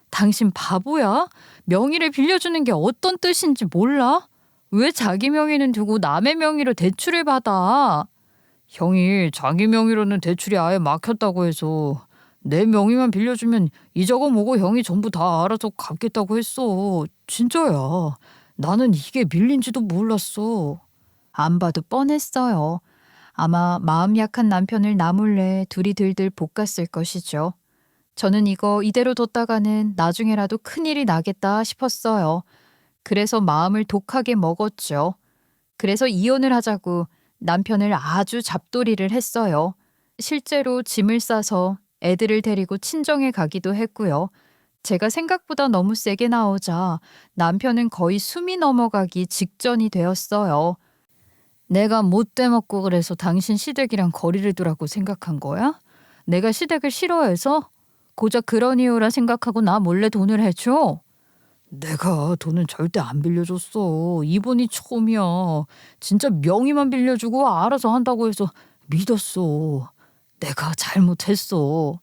당신 바보야? 명의를 빌려주는 게 어떤 뜻인지 몰라? 왜 자기 명의는 두고 남의 명의로 대출을 받아? 형이 자기 명의로는 대출이 아예 막혔다고 해서 내 명의만 빌려주면 이자고 뭐고 형이 전부 다 알아서 갚겠다고 했어. 진짜야. 나는 이게 밀린지도 몰랐어. 안 봐도 뻔했어요. 아마 마음 약한 남편을 나몰래 둘이 들들 볶았을 것이죠. 저는 이거 이대로 뒀다가는 나중에라도 큰일이 나겠다 싶었어요. 그래서 마음을 독하게 먹었죠. 그래서 이혼을 하자고 남편을 아주 잡돌이를 했어요. 실제로 짐을 싸서 애들을 데리고 친정에 가기도 했고요. 제가 생각보다 너무 세게 나오자 남편은 거의 숨이 넘어가기 직전이 되었어요. 내가 못돼 먹고 그래서 당신 시댁이랑 거리를 두라고 생각한 거야? 내가 시댁을 싫어해서? 고작 그런 이유라 생각하고 나 몰래 돈을 해줘? 내가 돈은 절대 안 빌려줬어. 이번이 처음이야. 진짜 명의만 빌려주고 알아서 한다고 해서 믿었어. 내가 잘못했어.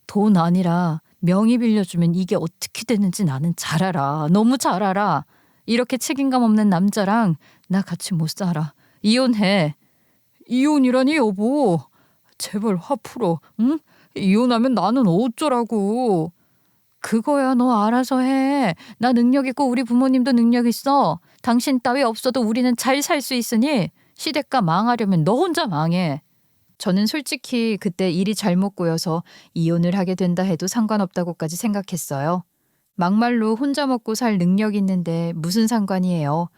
돈 아니라 명의 빌려주면 이게 어떻게 되는지 나는 잘 알아. 너무 잘 알아. 이렇게 책임감 없는 남자랑 나 같이 못 살아. 이혼해. 이혼이라니 여보. 제발 화 풀어. 응? 이혼하면 나는 어쩌라고. 그거야 너 알아서 해. 나 능력 있고 우리 부모님도 능력 있어. 당신 따위 없어도 우리는 잘 살 수 있으니 시댁가 망하려면 너 혼자 망해. 저는 솔직히 그때 일이 잘못 꼬여서 이혼을 하게 된다 해도 상관없다고까지 생각했어요. 막말로 혼자 먹고 살 능력 있는데 무슨 상관이에요.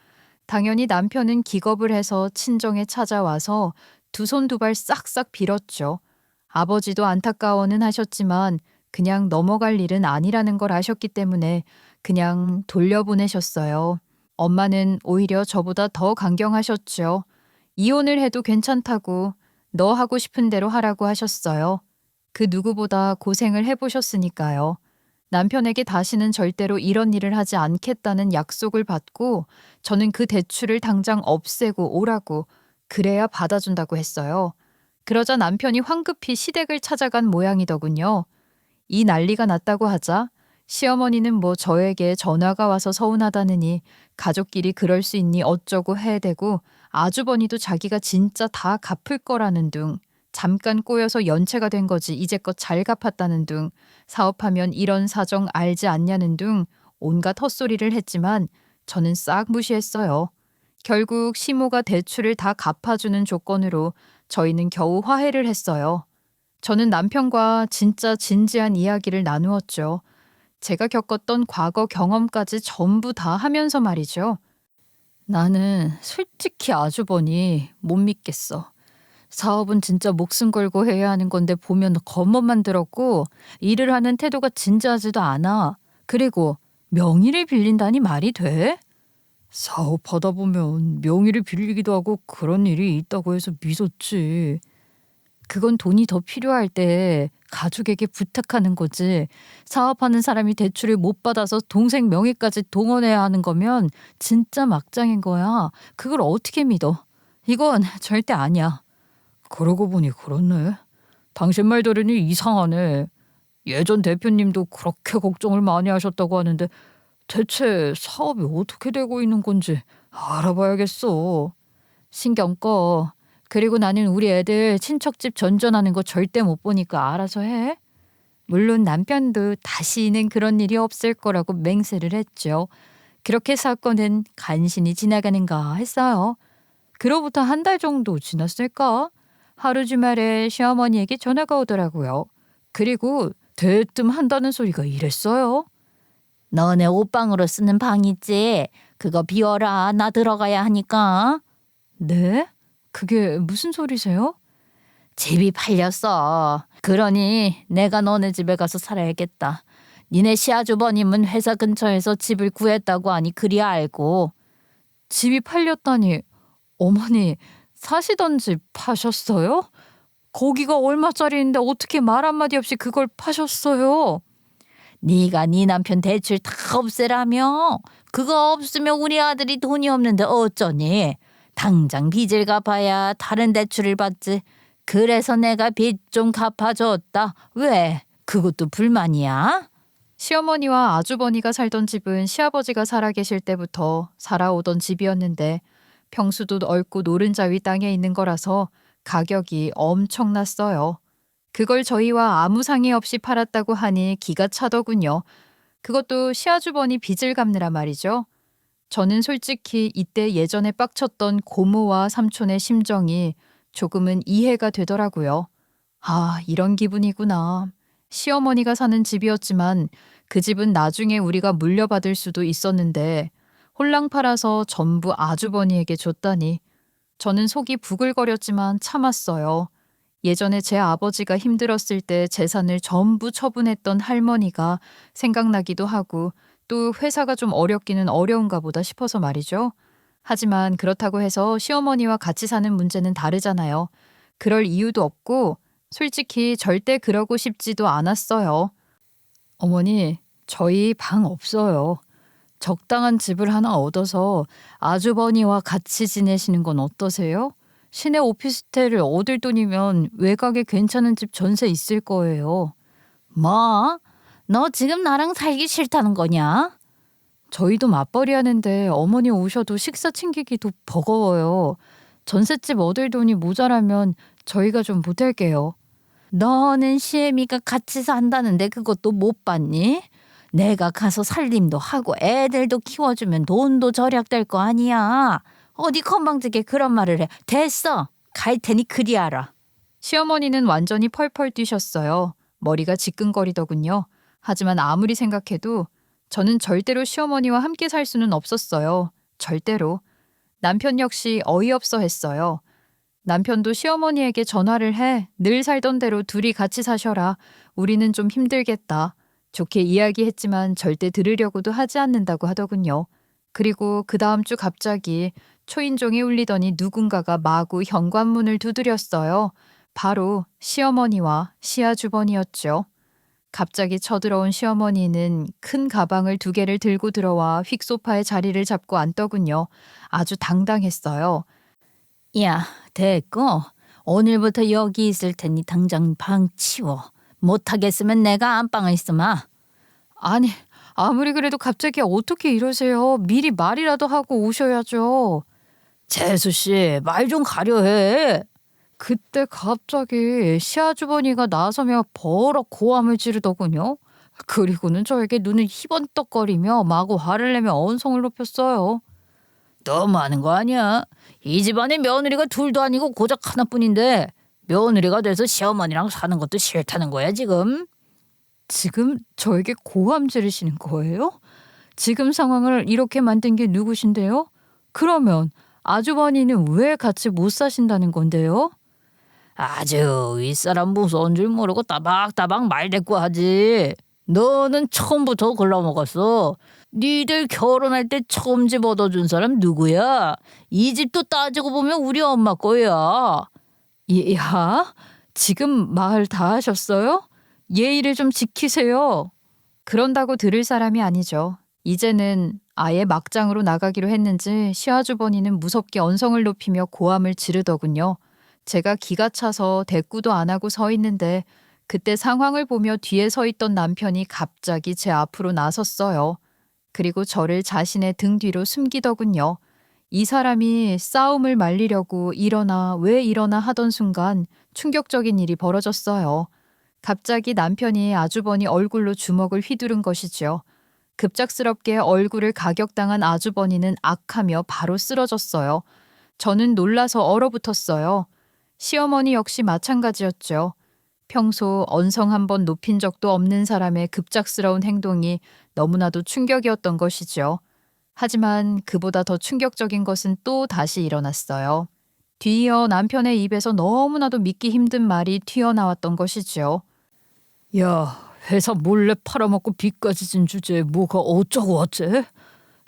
당연히 남편은 기겁을 해서 친정에 찾아와서 두 손 두 발 싹싹 빌었죠. 아버지도 안타까워는 하셨지만 그냥 넘어갈 일은 아니라는 걸 아셨기 때문에 그냥 돌려보내셨어요. 엄마는 오히려 저보다 더 강경하셨죠. 이혼을 해도 괜찮다고 너 하고 싶은 대로 하라고 하셨어요. 그 누구보다 고생을 해보셨으니까요. 남편에게 다시는 절대로 이런 일을 하지 않겠다는 약속을 받고 저는 그 대출을 당장 없애고 오라고 그래야 받아준다고 했어요. 그러자 남편이 황급히 시댁을 찾아간 모양이더군요. 이 난리가 났다고 하자 시어머니는 뭐 저에게 전화가 와서 서운하다느니 가족끼리 그럴 수 있니 어쩌고 해대고 아주버니도 자기가 진짜 다 갚을 거라는 둥 잠깐 꼬여서 연체가 된 거지 이제껏 잘 갚았다는 둥 사업하면 이런 사정 알지 않냐는 둥 온갖 헛소리를 했지만 저는 싹 무시했어요. 결국 시모가 대출을 다 갚아주는 조건으로 저희는 겨우 화해를 했어요. 저는 남편과 진짜 진지한 이야기를 나누었죠. 제가 겪었던 과거 경험까지 전부 다 하면서 말이죠. 나는 솔직히 아주버니 못 믿겠어. 사업은 진짜 목숨 걸고 해야 하는 건데 보면 겉멋만 들었고 일을 하는 태도가 진지하지도 않아. 그리고 명의를 빌린다니 말이 돼? 사업하다 보면 명의를 빌리기도 하고 그런 일이 있다고 해서 믿었지. 그건 돈이 더 필요할 때 가족에게 부탁하는 거지. 사업하는 사람이 대출을 못 받아서 동생 명의까지 동원해야 하는 거면 진짜 막장인 거야. 그걸 어떻게 믿어? 이건 절대 아니야. 그러고 보니 그렇네. 당신 말 들으니 이상하네. 예전 대표님도 그렇게 걱정을 많이 하셨다고 하는데 대체 사업이 어떻게 되고 있는 건지 알아봐야겠어. 신경 꺼. 그리고 나는 우리 애들 친척집 전전하는 거 절대 못 보니까 알아서 해. 물론 남편도 다시는 그런 일이 없을 거라고 맹세를 했죠. 그렇게 사건은 간신히 지나가는가 했어요. 그로부터 한 달 정도 지났을까? 하루 주말에 시어머니에게 전화가 오더라고요. 그리고 대뜸 한다는 소리가 이랬어요. 너네 옷방으로 쓰는 방 있지? 그거 비워라. 나 들어가야 하니까. 네? 그게 무슨 소리세요? 집이 팔렸어. 그러니 내가 너네 집에 가서 살아야겠다. 니네 시아주버님은 회사 근처에서 집을 구했다고 하니 그리 알고. 집이 팔렸다니. 어머니, 사시던 집 파셨어요? 거기가 얼마짜리인데 어떻게 말 한마디 없이 그걸 파셨어요? 네가 네 남편 대출 다 없애라며. 그거 없으면 우리 아들이 돈이 없는데 어쩌니. 당장 빚을 갚아야 다른 대출을 받지. 그래서 내가 빚 좀 갚아줬다. 왜? 그것도 불만이야? 시어머니와 아주버니가 살던 집은 시아버지가 살아계실 때부터 살아오던 집이었는데 평수도 넓고 노른자위 땅에 있는 거라서 가격이 엄청났어요. 그걸 저희와 아무 상의 없이 팔았다고 하니 기가 차더군요. 그것도 시아주버니 빚을 갚느라 말이죠. 저는 솔직히 이때 예전에 빡쳤던 고모와 삼촌의 심정이 조금은 이해가 되더라고요. 아, 이런 기분이구나. 시어머니가 사는 집이었지만 그 집은 나중에 우리가 물려받을 수도 있었는데 홀랑 팔아서 전부 아주버니에게 줬다니. 저는 속이 부글거렸지만 참았어요. 예전에 제 아버지가 힘들었을 때 재산을 전부 처분했던 할머니가 생각나기도 하고 또 회사가 좀 어렵기는 어려운가 보다 싶어서 말이죠. 하지만 그렇다고 해서 시어머니와 같이 사는 문제는 다르잖아요. 그럴 이유도 없고 솔직히 절대 그러고 싶지도 않았어요. 어머니, 저희 방 없어요. 적당한 집을 하나 얻어서 아주버니와 같이 지내시는 건 어떠세요? 시내 오피스텔을 얻을 돈이면 외곽에 괜찮은 집 전세 있을 거예요. 뭐? 너 지금 나랑 살기 싫다는 거냐? 저희도 맞벌이 하는데 어머니 오셔도 식사 챙기기도 버거워요. 전셋집 얻을 돈이 모자라면 저희가 좀 보탤게요. 너는 시애미가 같이 산다는데 그것도 못 받니? 내가 가서 살림도 하고 애들도 키워주면 돈도 절약될 거 아니야. 어디 건방지게 그런 말을 해. 됐어. 갈 테니 그리 알아. 시어머니는 완전히 펄펄 뛰셨어요. 머리가 지끈거리더군요. 하지만 아무리 생각해도 저는 절대로 시어머니와 함께 살 수는 없었어요. 절대로. 남편 역시 어이없어 했어요. 남편도 시어머니에게 전화를 해. 늘 살던 대로 둘이 같이 사셔라. 우리는 좀 힘들겠다. 좋게 이야기했지만 절대 들으려고도 하지 않는다고 하더군요. 그리고 그 다음 주 갑자기 초인종이 울리더니 누군가가 마구 현관문을 두드렸어요. 바로 시어머니와 시아주버니였죠. 갑자기 쳐들어온 시어머니는 큰 가방을 2개를 들고 들어와 휙소파에 자리를 잡고 앉더군요. 아주 당당했어요. 야, 됐고. 오늘부터 여기 있을 테니 당장 방 치워. 못하겠으면 내가 안방에 있으마. 아니, 아무리 그래도 갑자기 어떻게 이러세요? 미리 말이라도 하고 오셔야죠. 재수씨, 말 좀 가려해. 그때 갑자기 시아주버니가 나서며 버럭 고함을 지르더군요. 그리고는 저에게 눈을 희번떡거리며 마구 화를 내며 언성을 높였어요. 너무하는 거 아니야? 이 집안에 며느리가 둘도 아니고 고작 하나뿐인데 며느리가 돼서 시어머니랑 사는 것도 싫다는 거야 지금? 지금 저에게 고함 지르시는 거예요? 지금 상황을 이렇게 만든 게 누구신데요? 그러면 아주버니는 왜 같이 못 사신다는 건데요? 아주 윗사람 무서운 줄 모르고 따박따박 말대꾸하지. 너는 처음부터 글러먹었어. 니들 결혼할 때 처음 집 얻어준 사람 누구야? 이 집도 따지고 보면 우리 엄마 거야. 야, 지금 말 다 하셨어요? 예의를 좀 지키세요. 그런다고 들을 사람이 아니죠. 이제는 아예 막장으로 나가기로 했는지 시아주버니는 무섭게 언성을 높이며 고함을 지르더군요. 제가 기가 차서 대꾸도 안 하고 서 있는데 그때 상황을 보며 뒤에 서 있던 남편이 갑자기 제 앞으로 나섰어요. 그리고 저를 자신의 등 뒤로 숨기더군요. 이 사람이 싸움을 말리려고 일어나 왜 일어나 하던 순간 충격적인 일이 벌어졌어요. 갑자기 남편이 아주버니 얼굴로 주먹을 휘두른 것이죠. 급작스럽게 얼굴을 가격당한 아주버니는 악하며 바로 쓰러졌어요. 저는 놀라서 얼어붙었어요. 시어머니 역시 마찬가지였죠. 평소 언성 한 번 높인 적도 없는 사람의 급작스러운 행동이 너무나도 충격이었던 것이죠. 하지만 그보다 더 충격적인 것은 또 다시 일어났어요. 뒤이어 남편의 입에서 너무나도 믿기 힘든 말이 튀어나왔던 것이죠. 야, 회사 몰래 팔아먹고 빚까지 진 주제에 뭐가 어쩌고 어째?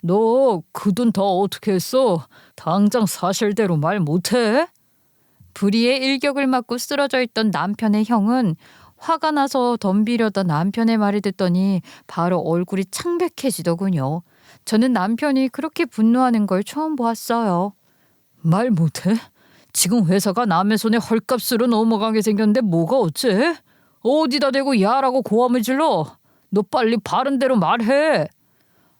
너 그 돈 다 어떻게 했어? 당장 사실대로 말 못해? 불의의 일격을 맞고 쓰러져 있던 남편의 형은 화가 나서 덤비려다 남편의 말을 듣더니 바로 얼굴이 창백해지더군요. 저는 남편이 그렇게 분노하는 걸 처음 보았어요. 말 못해? 지금 회사가 남의 손에 헐값으로 넘어가게 생겼는데 뭐가 어째? 어디다 대고 야라고 고함을 질러? 너 빨리 바른 대로 말해.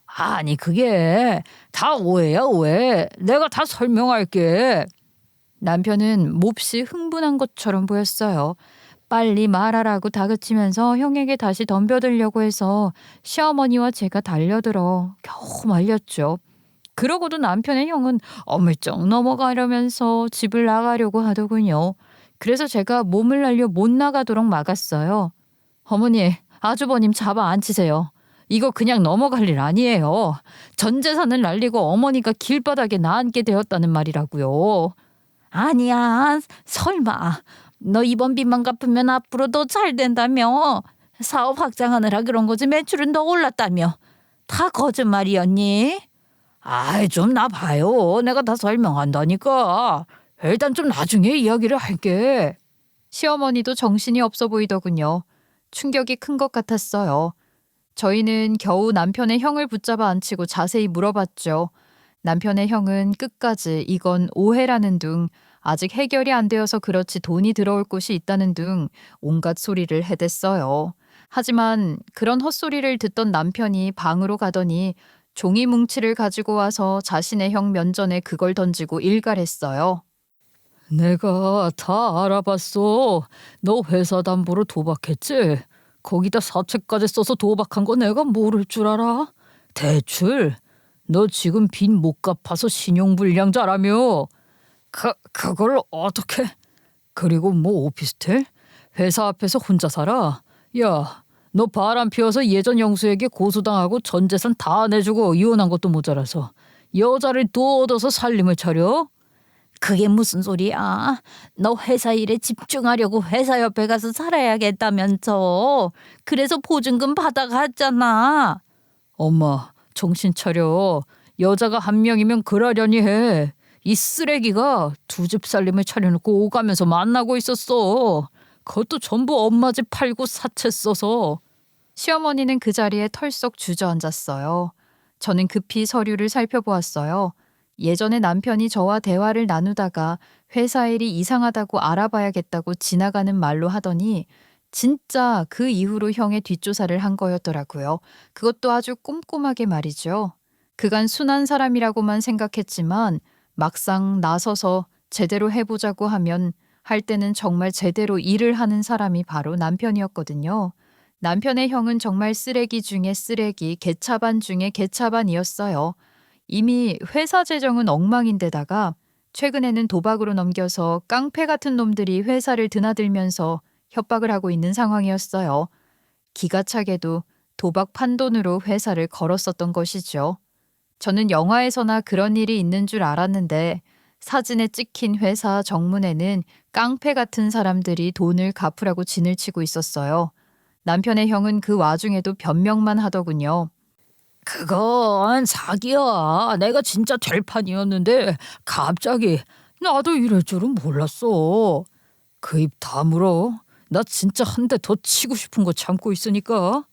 아니 그게 다 오해야 오해. 내가 다 설명할게. 남편은 몹시 흥분한 것처럼 보였어요. 빨리 말하라고 다그치면서 형에게 다시 덤벼들려고 해서 시어머니와 제가 달려들어 겨우 말렸죠. 그러고도 남편의 형은 어물쩍 넘어가려면서 집을 나가려고 하더군요. 그래서 제가 몸을 날려 못 나가도록 막았어요. 어머니, 아주버님 잡아 앉히세요. 이거 그냥 넘어갈 일 아니에요. 전 재산을 날리고 어머니가 길바닥에 나앉게 되었다는 말이라고요. 아니야, 설마. 너 이번 빚만 갚으면 앞으로 더 잘 된다며. 사업 확장하느라 그런 거지 매출은 더 올랐다며. 다 거짓말이었니? 아이 좀 나 봐요. 내가 다 설명한다니까. 일단 좀 나중에 이야기를 할게. 시어머니도 정신이 없어 보이더군요. 충격이 큰 것 같았어요. 저희는 겨우 남편의 형을 붙잡아 앉히고 자세히 물어봤죠. 남편의 형은 끝까지 이건 오해라는 둥, 아직 해결이 안 되어서 그렇지 돈이 들어올 곳이 있다는 둥 온갖 소리를 해댔어요. 하지만 그런 헛소리를 듣던 남편이 방으로 가더니 종이 뭉치를 가지고 와서 자신의 형 면전에 그걸 던지고 일갈했어요. 내가 다 알아봤어. 너 회사 담보로 도박했지? 거기다 사채까지 써서 도박한 거 내가 모를 줄 알아? 대출? 너 지금 빚 못 갚아서 신용불량자라며? 그걸 어떻게? 그리고 뭐 오피스텔? 회사 앞에서 혼자 살아? 야, 너 바람 피워서 예전 영수에게 고소당하고 전 재산 다 내주고 이혼한 것도 모자라서 여자를 또 얻어서 살림을 차려? 그게 무슨 소리야? 너 회사 일에 집중하려고 회사 옆에 가서 살아야겠다면서. 그래서 보증금 받아갔잖아. 엄마, 정신 차려. 여자가 한 명이면 그러려니 해. 이 쓰레기가 두 집 살림을 차려놓고 오가면서 만나고 있었어. 그것도 전부 엄마 집 팔고 사채 써서. 시어머니는 그 자리에 털썩 주저앉았어요. 저는 급히 서류를 살펴보았어요. 예전에 남편이 저와 대화를 나누다가 회사 일이 이상하다고 알아봐야겠다고 지나가는 말로 하더니 진짜 그 이후로 형의 뒷조사를 한 거였더라고요. 그것도 아주 꼼꼼하게 말이죠. 그간 순한 사람이라고만 생각했지만 막상 나서서 제대로 해보자고 하면 할 때는 정말 제대로 일을 하는 사람이 바로 남편이었거든요. 남편의 형은 정말 쓰레기 중에 쓰레기, 개차반 중에 개차반이었어요. 이미 회사 재정은 엉망인데다가 최근에는 도박으로 넘겨서 깡패 같은 놈들이 회사를 드나들면서 협박을 하고 있는 상황이었어요. 기가 차게도 도박 판돈으로 회사를 걸었었던 것이죠. 저는 영화에서나 그런 일이 있는 줄 알았는데 사진에 찍힌 회사 정문에는 깡패 같은 사람들이 돈을 갚으라고 진을 치고 있었어요. 남편의 형은 그 와중에도 변명만 하더군요. 그건 사기야. 내가 진짜 될 판이었는데 갑자기 나도 이럴 줄은 몰랐어. 그 입 다물어. 나 진짜 한 대 더 치고 싶은 거 참고 있으니까.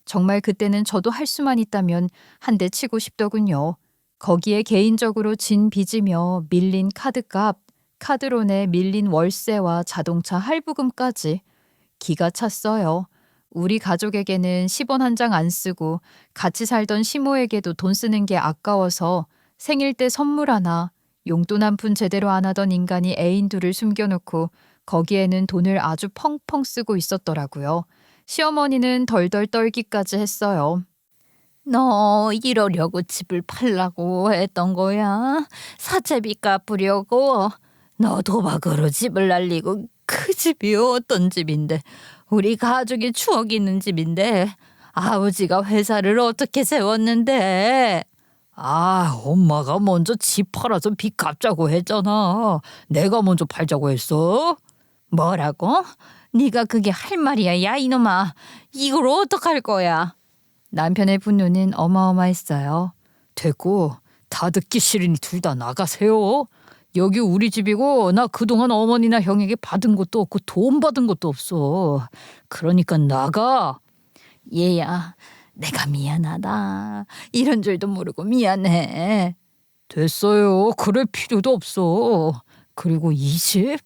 정말 그때는 저도 할 수만 있다면 한 대 치고 싶더군요. 거기에 개인적으로 진 빚이며 밀린 카드값, 카드론에 밀린 월세와 자동차 할부금까지 기가 찼어요. 우리 가족에게는 10원 한 장 안 쓰고 같이 살던 시모에게도 돈 쓰는 게 아까워서 생일 때 선물 하나, 용돈 한 푼 제대로 안 하던 인간이 애인 둘을 숨겨놓고 거기에는 돈을 아주 펑펑 쓰고 있었더라고요. 시어머니는 덜덜 떨기까지 했어요. 너 이러려고 집을 팔라고 했던 거야? 사채비 갚으려고? 너 도박으로 집을 날리고 그 집이 어떤 집인데 우리 가족의 추억이 있는 집인데 아버지가 회사를 어떻게 세웠는데 엄마가 먼저 집 팔아서 빚 갚자고 했잖아. 내가 먼저 팔자고 했어? 뭐라고? 네가 그게 할 말이야 야 이놈아 이걸 어떡할 거야? 남편의 분노는 어마어마했어요. 됐고 다 듣기 싫으니 둘 다 나가세요. 여기 우리 집이고 나 그동안 어머니나 형에게 받은 것도 없고 돈 받은 것도 없어. 그러니까 나가. 얘야 내가 미안하다 이런 줄도 모르고 미안해. 됐어요. 그럴 필요도 없어. 그리고 이 집?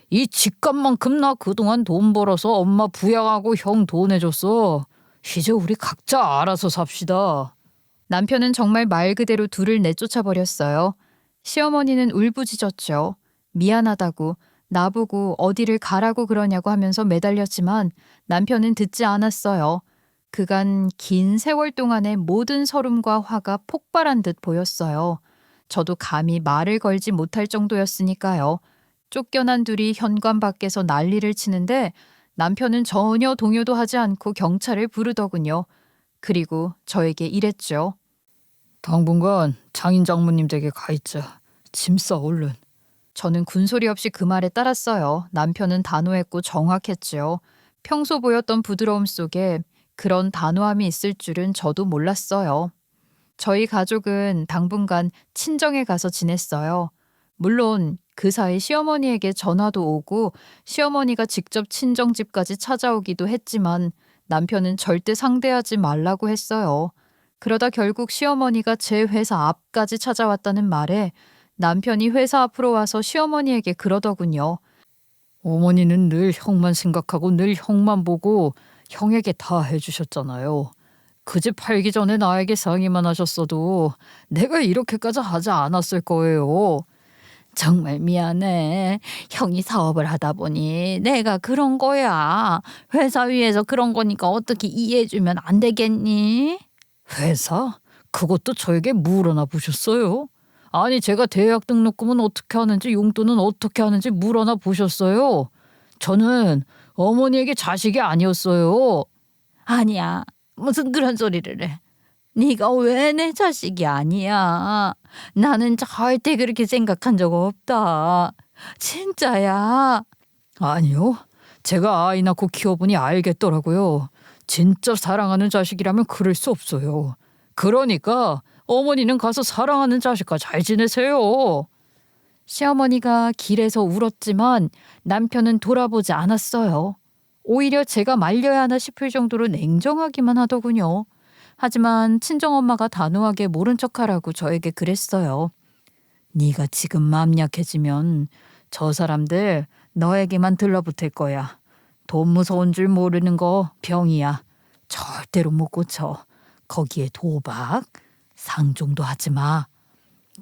이 집값만큼 나 그동안 돈 벌어서 엄마 부양하고 형 돈 해줬어. 이제 우리 각자 알아서 삽시다. 남편은 정말 말 그대로 둘을 내쫓아 버렸어요. 시어머니는 울부짖었죠. 미안하다고 나보고 어디를 가라고 그러냐고 하면서 매달렸지만 남편은 듣지 않았어요. 그간 긴 세월 동안의 모든 서름과 화가 폭발한 듯 보였어요. 저도 감히 말을 걸지 못할 정도였으니까요. 쫓겨난 둘이 현관 밖에서 난리를 치는데 남편은 전혀 동요도 하지 않고 경찰을 부르더군요. 그리고 저에게 이랬죠. 당분간 장인 장모님 댁에 가 있자. 짐 싸 얼른. 저는 군소리 없이 그 말에 따랐어요. 남편은 단호했고 정확했지요. 평소 보였던 부드러움 속에 그런 단호함이 있을 줄은 저도 몰랐어요. 저희 가족은 당분간 친정에 가서 지냈어요. 물론 그 사이 시어머니에게 전화도 오고 시어머니가 직접 친정집까지 찾아오기도 했지만 남편은 절대 상대하지 말라고 했어요. 그러다 결국 시어머니가 제 회사 앞까지 찾아왔다는 말에 남편이 회사 앞으로 와서 시어머니에게 그러더군요. 어머니는 늘 형만 생각하고 늘 형만 보고 형에게 다 해주셨잖아요. 그 집 팔기 전에 나에게 상의만 하셨어도 내가 이렇게까지 하지 않았을 거예요. 정말 미안해. 형이 사업을 하다 보니 내가 그런 거야. 회사 위에서 그런 거니까 어떻게 이해해주면 안 되겠니? 회사? 그것도 저에게 물어나 보셨어요? 아니 제가 대학 등록금은 어떻게 하는지 용돈은 어떻게 하는지 물어나 보셨어요? 저는 어머니에게 자식이 아니었어요. 아니야. 무슨 그런 소리를 해. 네가 왜 내 자식이 아니야. 나는 절대 그렇게 생각한 적 없다. 진짜야. 아니요. 제가 아이 낳고 키워보니 알겠더라고요. 진짜 사랑하는 자식이라면 그럴 수 없어요. 그러니까 어머니는 가서 사랑하는 자식과 잘 지내세요. 시어머니가 길에서 울었지만 남편은 돌아보지 않았어요. 오히려 제가 말려야 하나 싶을 정도로 냉정하기만 하더군요. 하지만 친정엄마가 단호하게 모른 척하라고 저에게 그랬어요. 네가 지금 마음 약해지면 저 사람들 너에게만 들러붙을 거야. 돈 무서운 줄 모르는 거 병이야. 절대로 못 고쳐. 거기에 도박, 상종도 하지 마.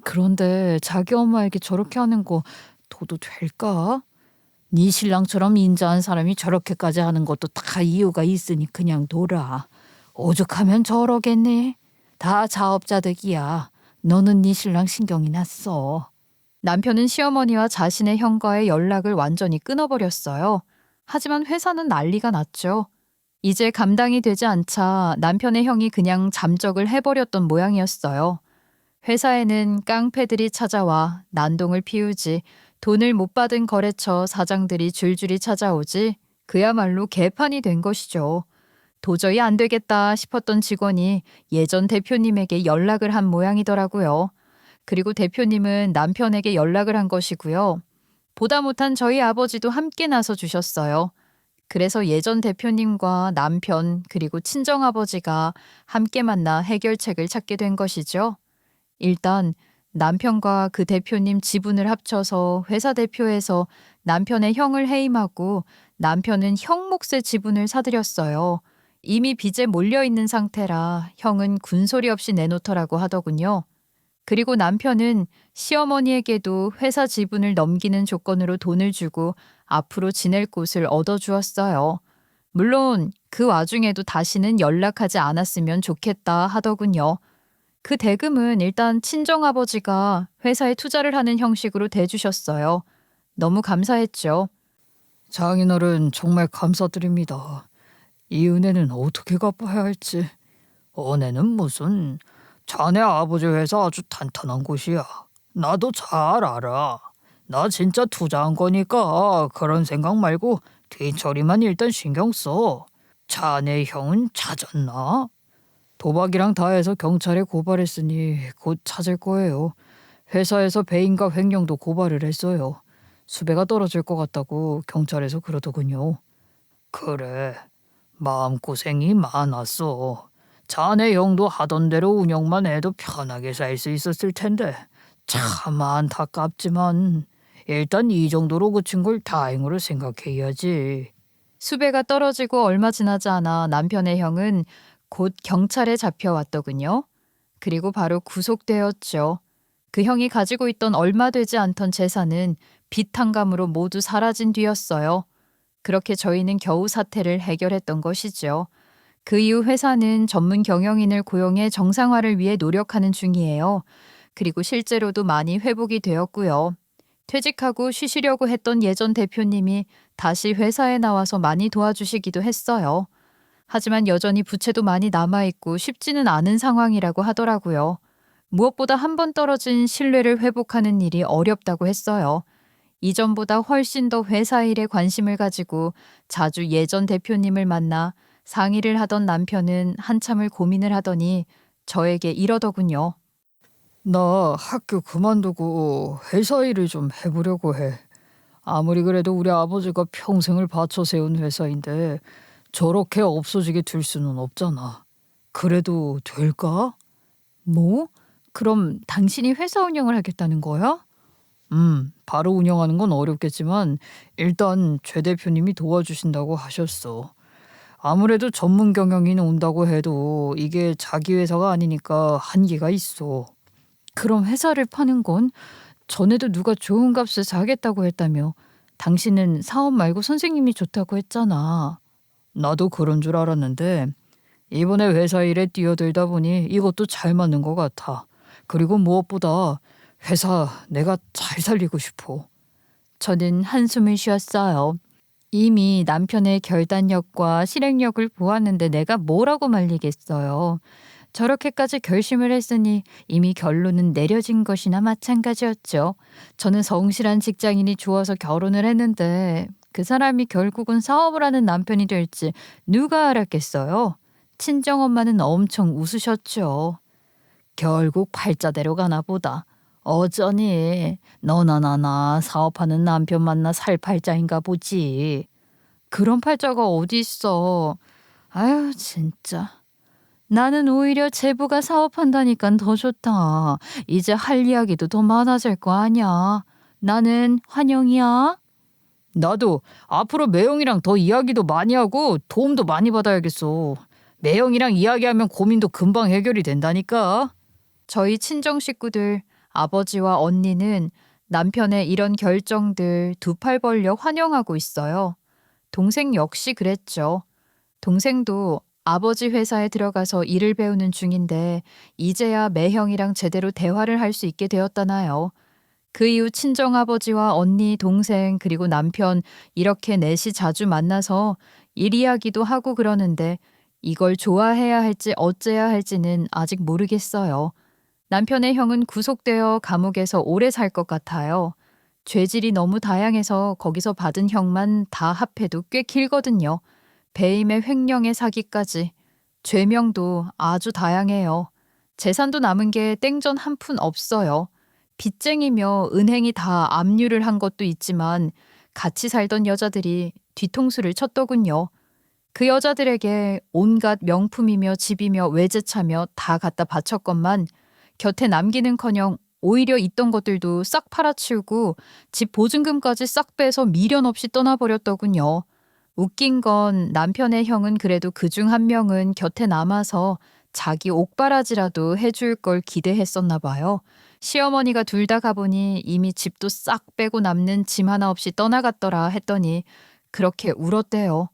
그런데 자기 엄마에게 저렇게 하는 거 둬도 될까? 네 신랑처럼 인자한 사람이 저렇게까지 하는 것도 다 이유가 있으니 그냥 둬라. 오죽하면 저러겠니? 다 자업자득이야. 너는 네 신랑 신경이 났어. 남편은 시어머니와 자신의 형과의 연락을 완전히 끊어버렸어요. 하지만 회사는 난리가 났죠. 이제 감당이 되지 않자 남편의 형이 그냥 잠적을 해버렸던 모양이었어요. 회사에는 깡패들이 찾아와 난동을 피우지, 돈을 못 받은 거래처 사장들이 줄줄이 찾아오지, 그야말로 개판이 된 것이죠. 도저히 안 되겠다 싶었던 직원이 예전 대표님에게 연락을 한 모양이더라고요. 그리고 대표님은 남편에게 연락을 한 것이고요. 보다 못한 저희 아버지도 함께 나서 주셨어요. 그래서 예전 대표님과 남편 그리고 친정아버지가 함께 만나 해결책을 찾게 된 것이죠. 일단 남편과 그 대표님 지분을 합쳐서 회사 대표에서 남편의 형을 해임하고 남편은 형 몫의 지분을 사들였어요. 이미 빚에 몰려있는 상태라 형은 군소리 없이 내놓더라고 하더군요. 그리고 남편은 시어머니에게도 회사 지분을 넘기는 조건으로 돈을 주고 앞으로 지낼 곳을 얻어주었어요. 물론 그 와중에도 다시는 연락하지 않았으면 좋겠다 하더군요. 그 대금은 일단 친정아버지가 회사에 투자를 하는 형식으로 대주셨어요. 너무 감사했죠. 장인어른 정말 감사드립니다. 이 은혜는 어떻게 갚아야 할지. 은혜는 무슨, 자네 아버지 회사 아주 탄탄한 곳이야. 나도 잘 알아. 나 진짜 투자한 거니까 그런 생각 말고 뒤처리만 일단 신경 써. 자네 형은 찾았나? 도박이랑 다 해서 경찰에 고발했으니 곧 찾을 거예요. 회사에서 배임과 횡령도 고발을 했어요. 수배가 떨어질 것 같다고 경찰에서 그러더군요. 그래, 마음고생이 많았어. 자네 형도 하던 대로 운영만 해도 편하게 살 수 있었을 텐데 참 안타깝지만 일단 이 정도로 그친 걸 다행으로 생각해야지. 수배가 떨어지고 얼마 지나지 않아 남편의 형은 곧 경찰에 잡혀왔더군요. 그리고 바로 구속되었죠. 그 형이 가지고 있던 얼마 되지 않던 재산은 빚 탕감으로 모두 사라진 뒤였어요. 그렇게 저희는 겨우 사태를 해결했던 것이죠. 그 이후 회사는 전문 경영인을 고용해 정상화를 위해 노력하는 중이에요. 그리고 실제로도 많이 회복이 되었고요. 퇴직하고 쉬시려고 했던 예전 대표님이 다시 회사에 나와서 많이 도와주시기도 했어요. 하지만 여전히 부채도 많이 남아있고 쉽지는 않은 상황이라고 하더라고요. 무엇보다 한 번 떨어진 신뢰를 회복하는 일이 어렵다고 했어요. 이전보다 훨씬 더 회사 일에 관심을 가지고 자주 예전 대표님을 만나 상의를 하던 남편은 한참을 고민을 하더니 저에게 이러더군요. 나 학교 그만두고 회사 일을 좀 해보려고 해. 아무리 그래도 우리 아버지가 평생을 바쳐 세운 회사인데 저렇게 없어지게 둘 수는 없잖아. 그래도 될까? 뭐? 그럼 당신이 회사 운영을 하겠다는 거야? 바로 운영하는 건 어렵겠지만 일단 최 대표님이 도와주신다고 하셨어. 아무래도 전문 경영인 온다고 해도 이게 자기 회사가 아니니까 한계가 있어. 그럼 회사를 파는 건 전에도 누가 좋은 값에 사겠다고 했다며 당신은 사업 말고 선생님이 좋다고 했잖아. 나도 그런 줄 알았는데 이번에 회사 일에 뛰어들다 보니 이것도 잘 맞는 것 같아. 그리고 무엇보다 회사 내가 잘 살리고 싶어. 저는 한숨을 쉬었어요. 이미 남편의 결단력과 실행력을 보았는데 내가 뭐라고 말리겠어요. 저렇게까지 결심을 했으니 이미 결론은 내려진 것이나 마찬가지였죠. 저는 성실한 직장인이 좋아서 결혼을 했는데 그 사람이 결국은 사업을 하는 남편이 될지 누가 알았겠어요. 친정엄마는 엄청 웃으셨죠. 결국 팔자대로 가나 보다. 어쩌니 너나 나나 사업하는 남편 만나 살 팔자인가 보지. 그런 팔자가 어디 있어. 아유 진짜. 나는 오히려 제부가 사업한다니까 더 좋다. 이제 할 이야기도 더 많아질 거 아니야. 나는 환영이야. 나도 앞으로 매형이랑 더 이야기도 많이 하고 도움도 많이 받아야겠어. 매형이랑 이야기하면 고민도 금방 해결이 된다니까. 저희 친정 식구들, 아버지와 언니는 남편의 이런 결정들 두 팔 벌려 환영하고 있어요. 동생 역시 그랬죠. 동생도 아버지 회사에 들어가서 일을 배우는 중인데 이제야 매형이랑 제대로 대화를 할 수 있게 되었다나요. 그 이후 친정아버지와 언니, 동생 그리고 남편 이렇게 넷이 자주 만나서 일 이야기도 하고 그러는데 이걸 좋아해야 할지 어째야 할지는 아직 모르겠어요. 남편의 형은 구속되어 감옥에서 오래 살 것 같아요. 죄질이 너무 다양해서 거기서 받은 형만 다 합해도 꽤 길거든요. 배임의 횡령의 사기까지. 죄명도 아주 다양해요. 재산도 남은 게 땡전 한 푼 없어요. 빚쟁이며 은행이 다 압류를 한 것도 있지만 같이 살던 여자들이 뒤통수를 쳤더군요. 그 여자들에게 온갖 명품이며 집이며 외제차며 다 갖다 바쳤건만 곁에 남기는커녕 오히려 있던 것들도 싹 팔아치우고 집 보증금까지 싹 빼서 미련 없이 떠나버렸더군요. 웃긴 건 남편의 형은 그래도 그중 한 명은 곁에 남아서 자기 옥바라지라도 해줄 걸 기대했었나 봐요. 시어머니가 둘 다 가보니 이미 집도 싹 빼고 남는 짐 하나 없이 떠나갔더라 했더니 그렇게 울었대요.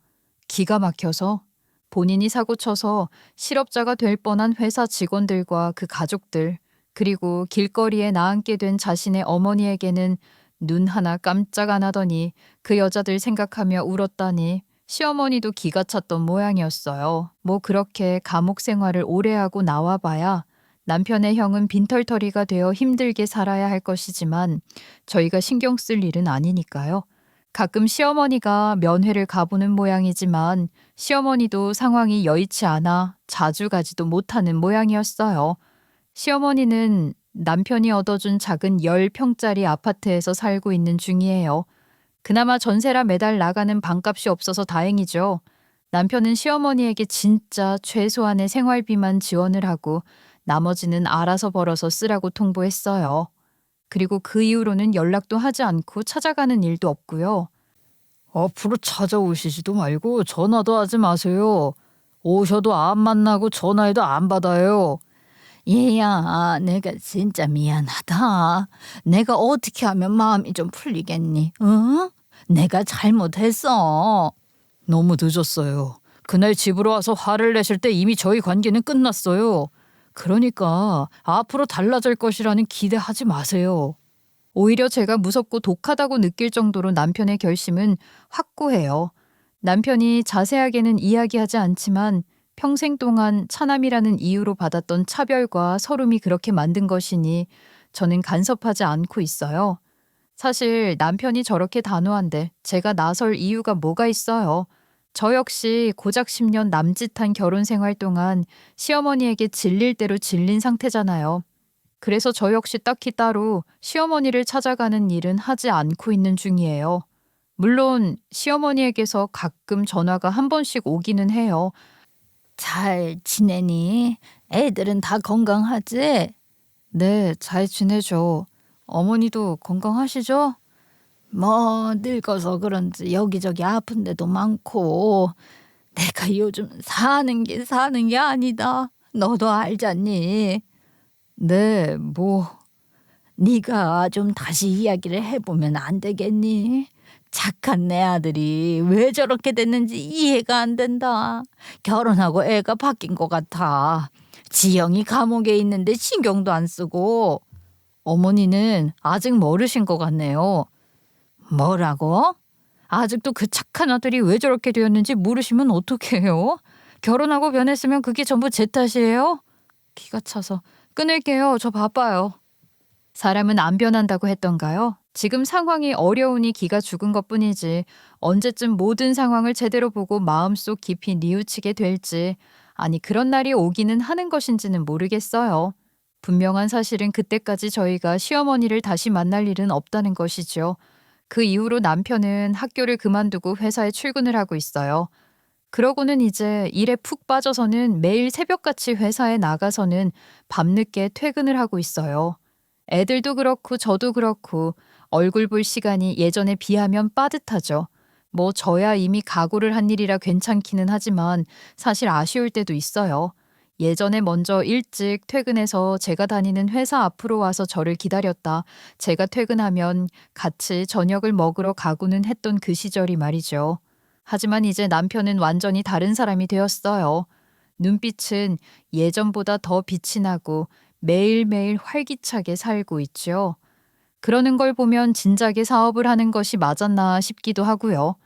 기가 막혀서 본인이 사고쳐서 실업자가 될 뻔한 회사 직원들과 그 가족들 그리고 길거리에 나앉게 된 자신의 어머니에게는 눈 하나 깜짝 안 하더니 그 여자들 생각하며 울었다니 시어머니도 기가 찼던 모양이었어요. 뭐 그렇게 감옥 생활을 오래 하고 나와봐야 남편의 형은 빈털터리가 되어 힘들게 살아야 할 것이지만 저희가 신경 쓸 일은 아니니까요. 가끔 시어머니가 면회를 가보는 모양이지만 시어머니도 상황이 여의치 않아 자주 가지도 못하는 모양이었어요. 시어머니는 남편이 얻어준 작은 10평짜리 아파트에서 살고 있는 중이에요. 그나마 전세라 매달 나가는 방값이 없어서 다행이죠. 남편은 시어머니에게 진짜 최소한의 생활비만 지원을 하고 나머지는 알아서 벌어서 쓰라고 통보했어요. 그리고 그 이후로는 연락도 하지 않고 찾아가는 일도 없고요. 앞으로 찾아오시지도 말고 전화도 하지 마세요. 오셔도 안 만나고 전화해도 안 받아요. 얘야, 내가 진짜 미안하다. 내가 어떻게 하면 마음이 좀 풀리겠니? 응? 내가 잘못했어. 너무 늦었어요. 그날 집으로 와서 화를 내실 때 이미 저희 관계는 끝났어요. 그러니까 앞으로 달라질 것이라는 기대하지 마세요. 오히려 제가 무섭고 독하다고 느낄 정도로 남편의 결심은 확고해요. 남편이 자세하게는 이야기하지 않지만 평생 동안 차남이라는 이유로 받았던 차별과 서름이 그렇게 만든 것이니 저는 간섭하지 않고 있어요. 사실 남편이 저렇게 단호한데 제가 나설 이유가 뭐가 있어요. 저 역시 고작 10년 남짓한 결혼 생활 동안 시어머니에게 질릴 대로 질린 상태잖아요. 그래서 저 역시 딱히 따로 시어머니를 찾아가는 일은 하지 않고 있는 중이에요. 물론 시어머니에게서 가끔 전화가 한 번씩 오기는 해요. 잘 지내니? 애들은 다 건강하지? 네, 잘 지내죠. 어머니도 건강하시죠? 뭐 늙어서 그런지 여기저기 아픈 데도 많고 내가 요즘 사는 게 아니다. 너도 알잖니? 네, 네가 좀 다시 이야기를 해보면 안 되겠니? 착한 내 아들이 왜 저렇게 됐는지 이해가 안 된다. 결혼하고 애가 바뀐 것 같아. 지영이 감옥에 있는데 신경도 안 쓰고. 어머니는 아직 모르신 것 같네요. 뭐라고? 아직도 그 착한 아들이 왜 저렇게 되었는지 모르시면 어떡해요? 결혼하고 변했으면 그게 전부 제 탓이에요? 기가 차서 끊을게요. 저 바빠요. 사람은 안 변한다고 했던가요? 지금 상황이 어려우니 기가 죽은 것뿐이지 언제쯤 모든 상황을 제대로 보고 마음속 깊이 뉘우치게 될지 아니 그런 날이 오기는 하는 것인지는 모르겠어요. 분명한 사실은 그때까지 저희가 시어머니를 다시 만날 일은 없다는 것이죠. 그 이후로 남편은 학교를 그만두고 회사에 출근을 하고 있어요. 그러고는 이제 일에 푹 빠져서는 매일 새벽같이 회사에 나가서는 밤늦게 퇴근을 하고 있어요. 애들도 그렇고 저도 그렇고 얼굴 볼 시간이 예전에 비하면 빠듯하죠. 뭐 저야 이미 각오를 한 일이라 괜찮기는 하지만 사실 아쉬울 때도 있어요. 예전에 먼저 일찍 퇴근해서 제가 다니는 회사 앞으로 와서 저를 기다렸다. 제가 퇴근하면 같이 저녁을 먹으러 가고는 했던 그 시절이 말이죠. 하지만 이제 남편은 완전히 다른 사람이 되었어요. 눈빛은 예전보다 더 빛이 나고 매일매일 활기차게 살고 있죠. 그러는 걸 보면 진작에 사업을 하는 것이 맞았나 싶기도 하고요.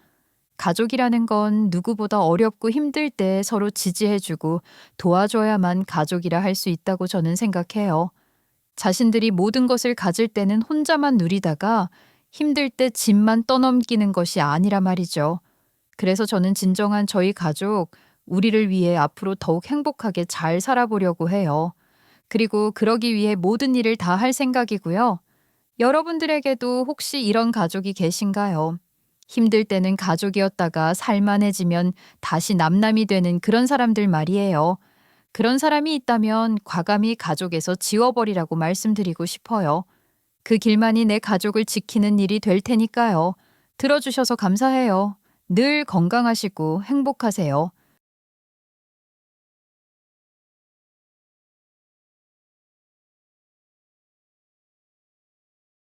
가족이라는 건 누구보다 어렵고 힘들 때 서로 지지해주고 도와줘야만 가족이라 할 수 있다고 저는 생각해요. 자신들이 모든 것을 가질 때는 혼자만 누리다가 힘들 때 짐만 떠넘기는 것이 아니라 말이죠. 그래서 저는 진정한 저희 가족, 우리를 위해 앞으로 더욱 행복하게 잘 살아보려고 해요. 그리고 그러기 위해 모든 일을 다 할 생각이고요. 여러분들에게도 혹시 이런 가족이 계신가요? 힘들 때는 가족이었다가 살만해지면 다시 남남이 되는 그런 사람들 말이에요. 그런 사람이 있다면 과감히 가족에서 지워버리라고 말씀드리고 싶어요. 그 길만이 내 가족을 지키는 일이 될 테니까요. 들어주셔서 감사해요. 늘 건강하시고 행복하세요.